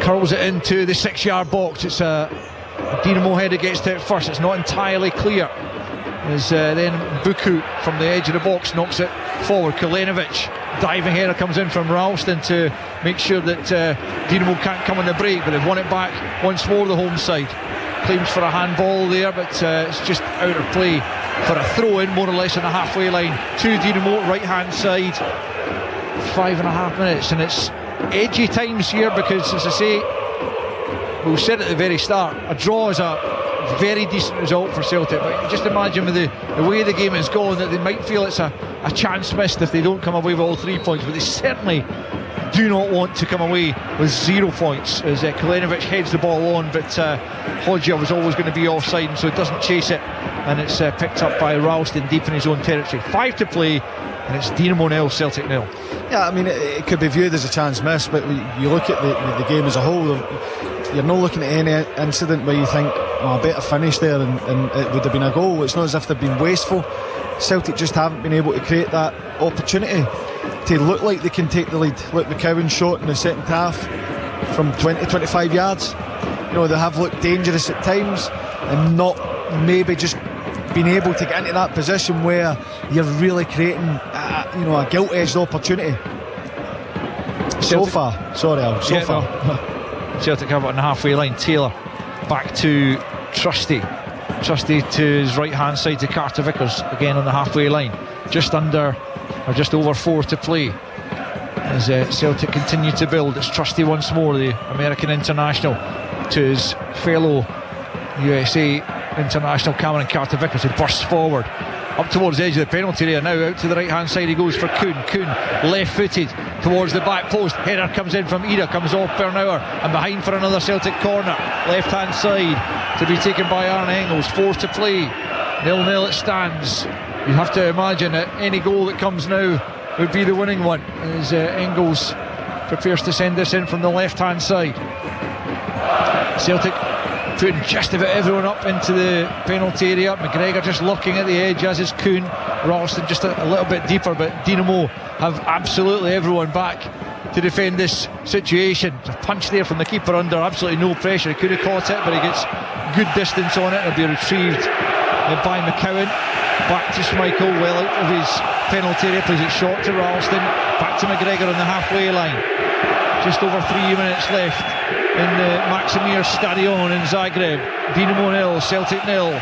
curls it into the 6-yard box. It's a Dinamo header gets to it first. It's not entirely clear, as then Buku from the edge of the box knocks it forward. Kulenovic, diving header comes in from Ralston to make sure that Dinamo can't come on the break, but they've won it back once more, the home side. Claims for a handball there, but it's just out of play for a throw in, more or less on the halfway line to Dinamo, right hand side. 5.5 minutes, and it's edgy times here because, as I say, we said at the very start, a draw is a very decent result for Celtic, but just imagine with the way the game has gone that they might feel it's a chance missed if they don't come away with all 3 points, but they certainly do not want to come away with 0 points, as Kulenovic heads the ball on, but Hodja was always going to be offside, and so it doesn't chase it, and it's picked up by Ralston deep in his own territory. 5 to play, and it's Dinamo 0, Celtic 0. Yeah, I mean, it could be viewed as a chance missed, but you look at the game as a whole, you're not looking at any incident where you think, oh, a better finish there and it would have been a goal. It's not as if they've been wasteful. Celtic just haven't been able to create that opportunity to look like they can take the lead. Look, McCowan's shot in the second half from 20-25 yards. You know, they have looked dangerous at times and not maybe just been able to get into that position where you're really creating a gilt-edged opportunity. So far. Celtic have it on the halfway line. Taylor back to Trusty to his right hand side to Carter Vickers, again on the halfway line, just under or just over 4 to play as Celtic continue to build. It's Trusty once more, the American international, to his fellow USA international Cameron Carter Vickers, who bursts forward up towards the edge of the penalty area. Now out to the right hand side he goes for Kuhn left footed towards the back post. Header comes in from Ida, comes off Bernauer, and behind for another Celtic corner, left hand side, to be taken by Arne Engels. 4 to play, 0-0 it stands. You have to imagine that any goal that comes now would be the winning one, as Engels prepares to send this in from the left hand side. Celtic putting just about everyone up into the penalty area. McGregor just looking at the edge, as is Kuhn. Ralston just a little bit deeper, but Dinamo have absolutely everyone back to defend this situation. A punch there from the keeper under absolutely no pressure. He could have caught it, but he gets good distance on it. It'll be retrieved by McCowan. Back to Schmeichel, well out of his penalty area, plays it short to Ralston. Back to McGregor on the halfway line. Just over 3 minutes left. in the Maximir Stadion in Zagreb. Dinamo 0, Celtic 0.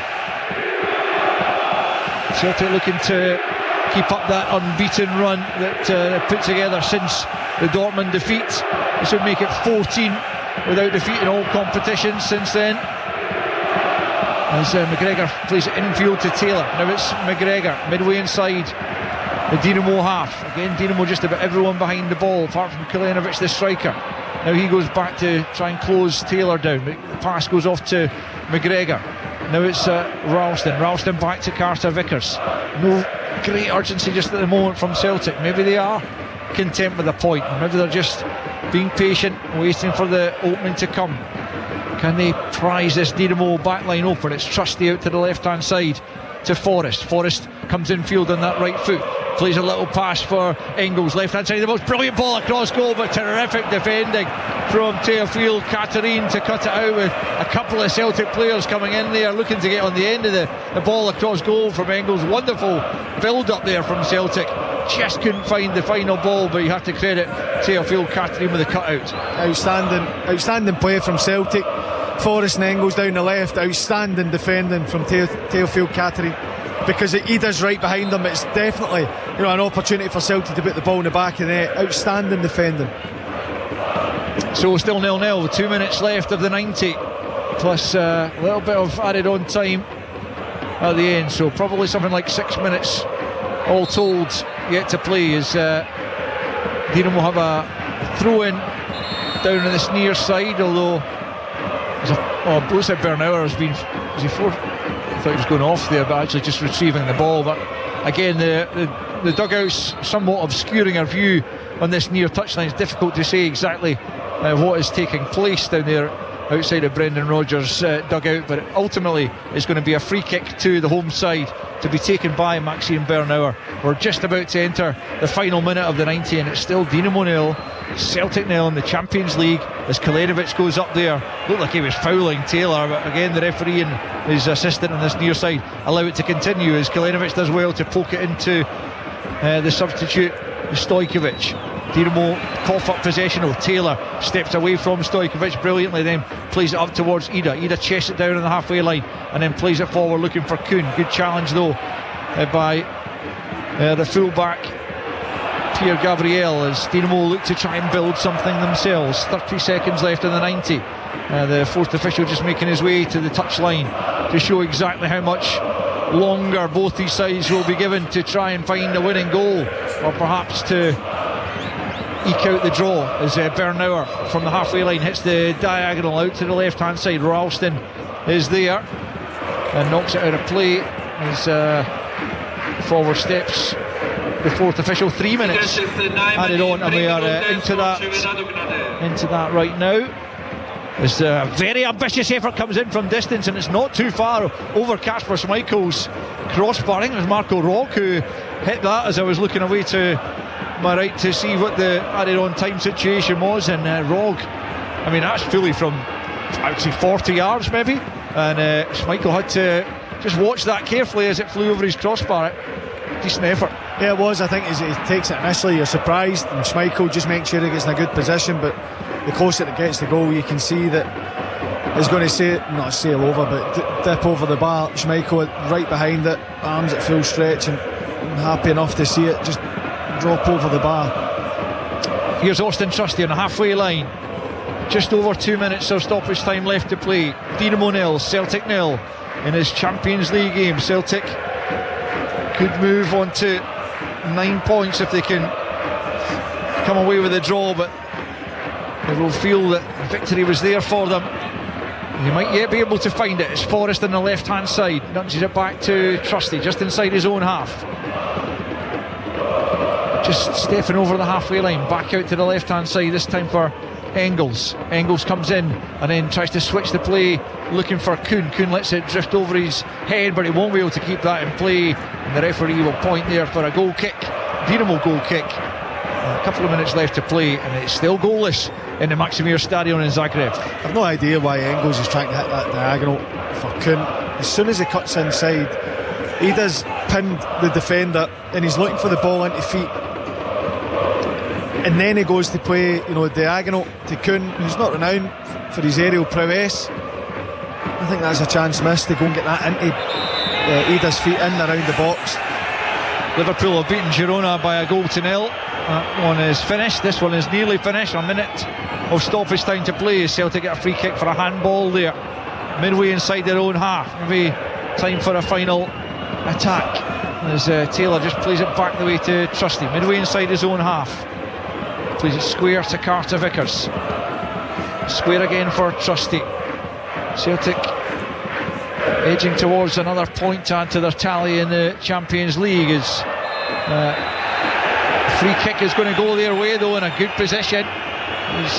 Celtic looking to keep up that unbeaten run that they put together since the Dortmund defeat. This would make it 14 without defeat in all competitions since then. As McGregor plays it infield to Taylor. Now it's McGregor midway inside the Dinamo half. Again, Dinamo just about everyone behind the ball apart from Kalinovic, the striker. Now he goes back to try and close Taylor down. The pass goes off to McGregor. Now it's Ralston back to Carter Vickers. No great urgency just at the moment from Celtic. Maybe they are content with the point, or maybe they're just being patient, waiting for the opening to come. Can they prize this Dinamo backline open? It's Trusty out to the left hand side to Forrest. Forrest comes infield on that right foot, plays a little pass for Engels, left hand side, the most brilliant ball across goal, but terrific defending from Teofil Katerin to cut it out, with a couple of Celtic players coming in there looking to get on the end of the ball across goal from Engels. Wonderful build up there from Celtic, just couldn't find the final ball, but you have to credit Teofil Katerin with the cutout. Outstanding play from Celtic. Forrest and Engels down the left. Outstanding defending from Teofil Katerin, because Ida's right behind them. It's definitely an opportunity for Celtic to put the ball in the back of the net. Outstanding defending. So still 0-0 with 2 minutes left of the 90, plus a little bit of added on time at the end, so probably something like 6 minutes all told yet to play, as Dinamo have a throw in down on this near side, although Bruce Bernauer has been, was he fourth? I thought he was going off there, but actually just retrieving the ball. But again, the dugout's somewhat obscuring our view on this near touchline. It's difficult to say exactly what is taking place down there outside of Brendan Rodgers' dugout, but ultimately it's going to be a free kick to the home side to be taken by Maxime Bernauer. We're just about to enter the final minute of the 90, and it's still Dinamo 0, Celtic 0 in the Champions League, as Kalinovic goes up there. Looked like he was fouling Taylor, but again the referee and his assistant on this near side allow it to continue, as Kalinovic does well to poke it into the substitute Stojkovic. Dinamo cough up possession. Taylor steps away from Stojkovic brilliantly, then plays it up towards Ida. Ida chests it down on the halfway line and then plays it forward looking for Kuhn. Good challenge though by the fullback Pierre Gabriel, as Dinamo look to try and build something themselves. 30 seconds left in the 90. The fourth official just making his way to the touchline to show exactly how much longer both these sides will be given to try and find a winning goal, or perhaps to eke out the draw, as Bernauer from the halfway line hits the diagonal out to the left hand side. Ralston is there and knocks it out of play as forward steps the fourth official. 3 minutes added on, and we are into that right now. As a very ambitious effort comes in from distance, and it's not too far over Kasper Schmeichel's crossbar. I think it was Marco Rog who hit that, as I was looking away to my right to see what the added on time situation was, and Rog, I mean, that's fully from, I would say, 40 yards maybe, and Schmeichel had to just watch that carefully as it flew over his crossbar. Decent effort. Yeah, it was. I think as he takes it initially, you're surprised, and Schmeichel just makes sure he gets in a good position, but the closer it gets to goal, you can see that he's going to not sail over, but dip over the bar. Schmeichel right behind it, arms at full stretch, and happy enough to see it just drop over the bar. Here's Austin Trusty on the halfway line. Just over 2 minutes of stoppage time left to play. Dinamo 0, Celtic 0 in his Champions League game. Celtic could move on to 9 points if they can come away with a draw, but they will feel that victory was there for them. They might yet be able to find it. It's Forrest on the left hand side, nudges it back to Trusty just inside his own half. Just stepping over the halfway line, back out to the left hand side, this time for Engels. Engels comes in and then tries to switch the play, looking for Kuhn. Kuhn lets it drift over his head, but he won't be able to keep that in play, and the referee will point there for a goal kick, Dinamo goal kick. A couple of minutes left to play, and it's still goalless in the Maximir Stadion in Zagreb. I've no idea why Engels is trying to hit that diagonal for Kuhn. As soon as he cuts inside, he does pinned the defender, and he's looking for the ball into feet. and then he goes to play, you know, diagonal to Kuhn, who's not renowned for his aerial prowess. I think that's a chance missed to go and get that into Ida's feet in around the box. Liverpool have beaten Girona by 1-0. That one is finished. This one is nearly finished. A minute of stoppage time to play. Celtic get a free kick for a handball there, midway inside their own half. Maybe time for a final attack as Taylor just plays it back the way to Trusty, midway inside his own half. Plays it square to Carter Vickers. Square again for Trusty. Celtic edging towards another point to add to their tally in the Champions League. As free kick is going to go their way though, in a good position. As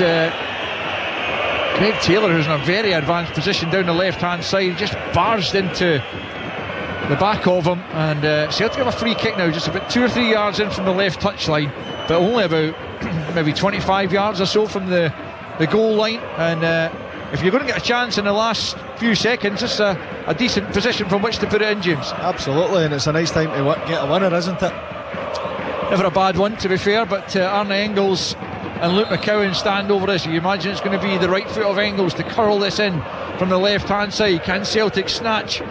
Greg Taylor, who's in a very advanced position down the left hand side, just barged into the back of him, and Celtic have a free kick now, just about 2 or 3 yards in from the left touchline, but only about maybe 25 yards or so from the goal line. And if you're going to get a chance in the last few seconds, it's a decent position from which to put it in, James. Absolutely, and it's a nice time to get a winner, isn't it? Never a bad one, to be fair, but Arne Engels and Luke McCowan stand over this. You imagine it's going to be the right foot of Engels to curl this in from the left hand side. Can Celtic snatch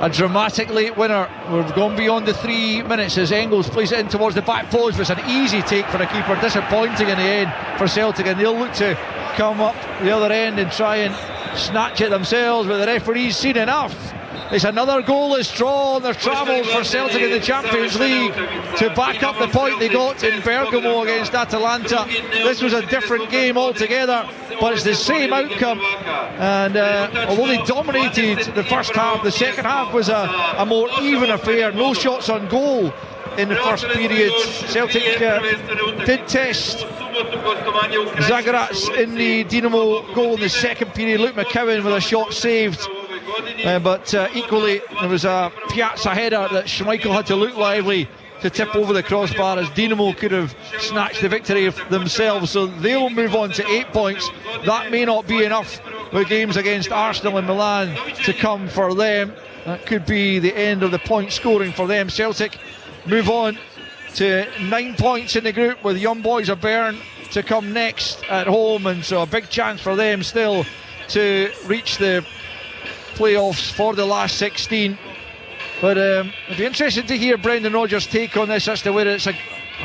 a dramatic late winner? We've gone beyond the 3 minutes as Engels plays it in towards the back post. It's an easy take for the keeper, disappointing in the end for Celtic, and they'll look to come up the other end and try and snatch it themselves, but the referee's seen enough. It's another goalless draw on their travels for Celtic in the Champions League to back up the point they got in Bergamo against Atalanta. This was a different game altogether, but it's the same outcome, and although they dominated the first half, the second half was a more even affair. No shots on goal in the first period. Celtic did test Zagreb in the Dinamo goal in the second period. Luke McCowan with a shot saved, but equally there was a Piazza header that Schmeichel had to look lively to tip over the crossbar, as Dinamo could have snatched the victory themselves. So they'll move on to 8 points. That may not be enough with games against Arsenal and Milan to come for them. That could be the end of the point scoring for them. Celtic move on to 9 points in the group, with Young Boys of Bern to come next at home, and so a big chance for them still to reach the playoffs for the last 16. But it'd be interesting to hear Brendan Rodgers' take on this as to whether it's a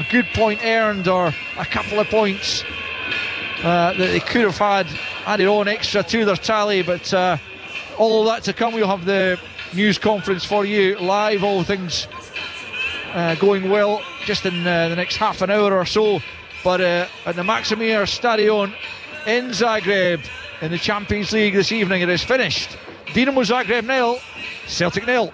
good point earned or a couple of points that they could have had added on extra to their tally. But all of that to come. We'll have the news conference for you live, all things going well, just in the next half an hour or so. But at the Maximir Stadion in Zagreb in the Champions League this evening, it is finished. Dinamo Zagreb 0, Celtic 0.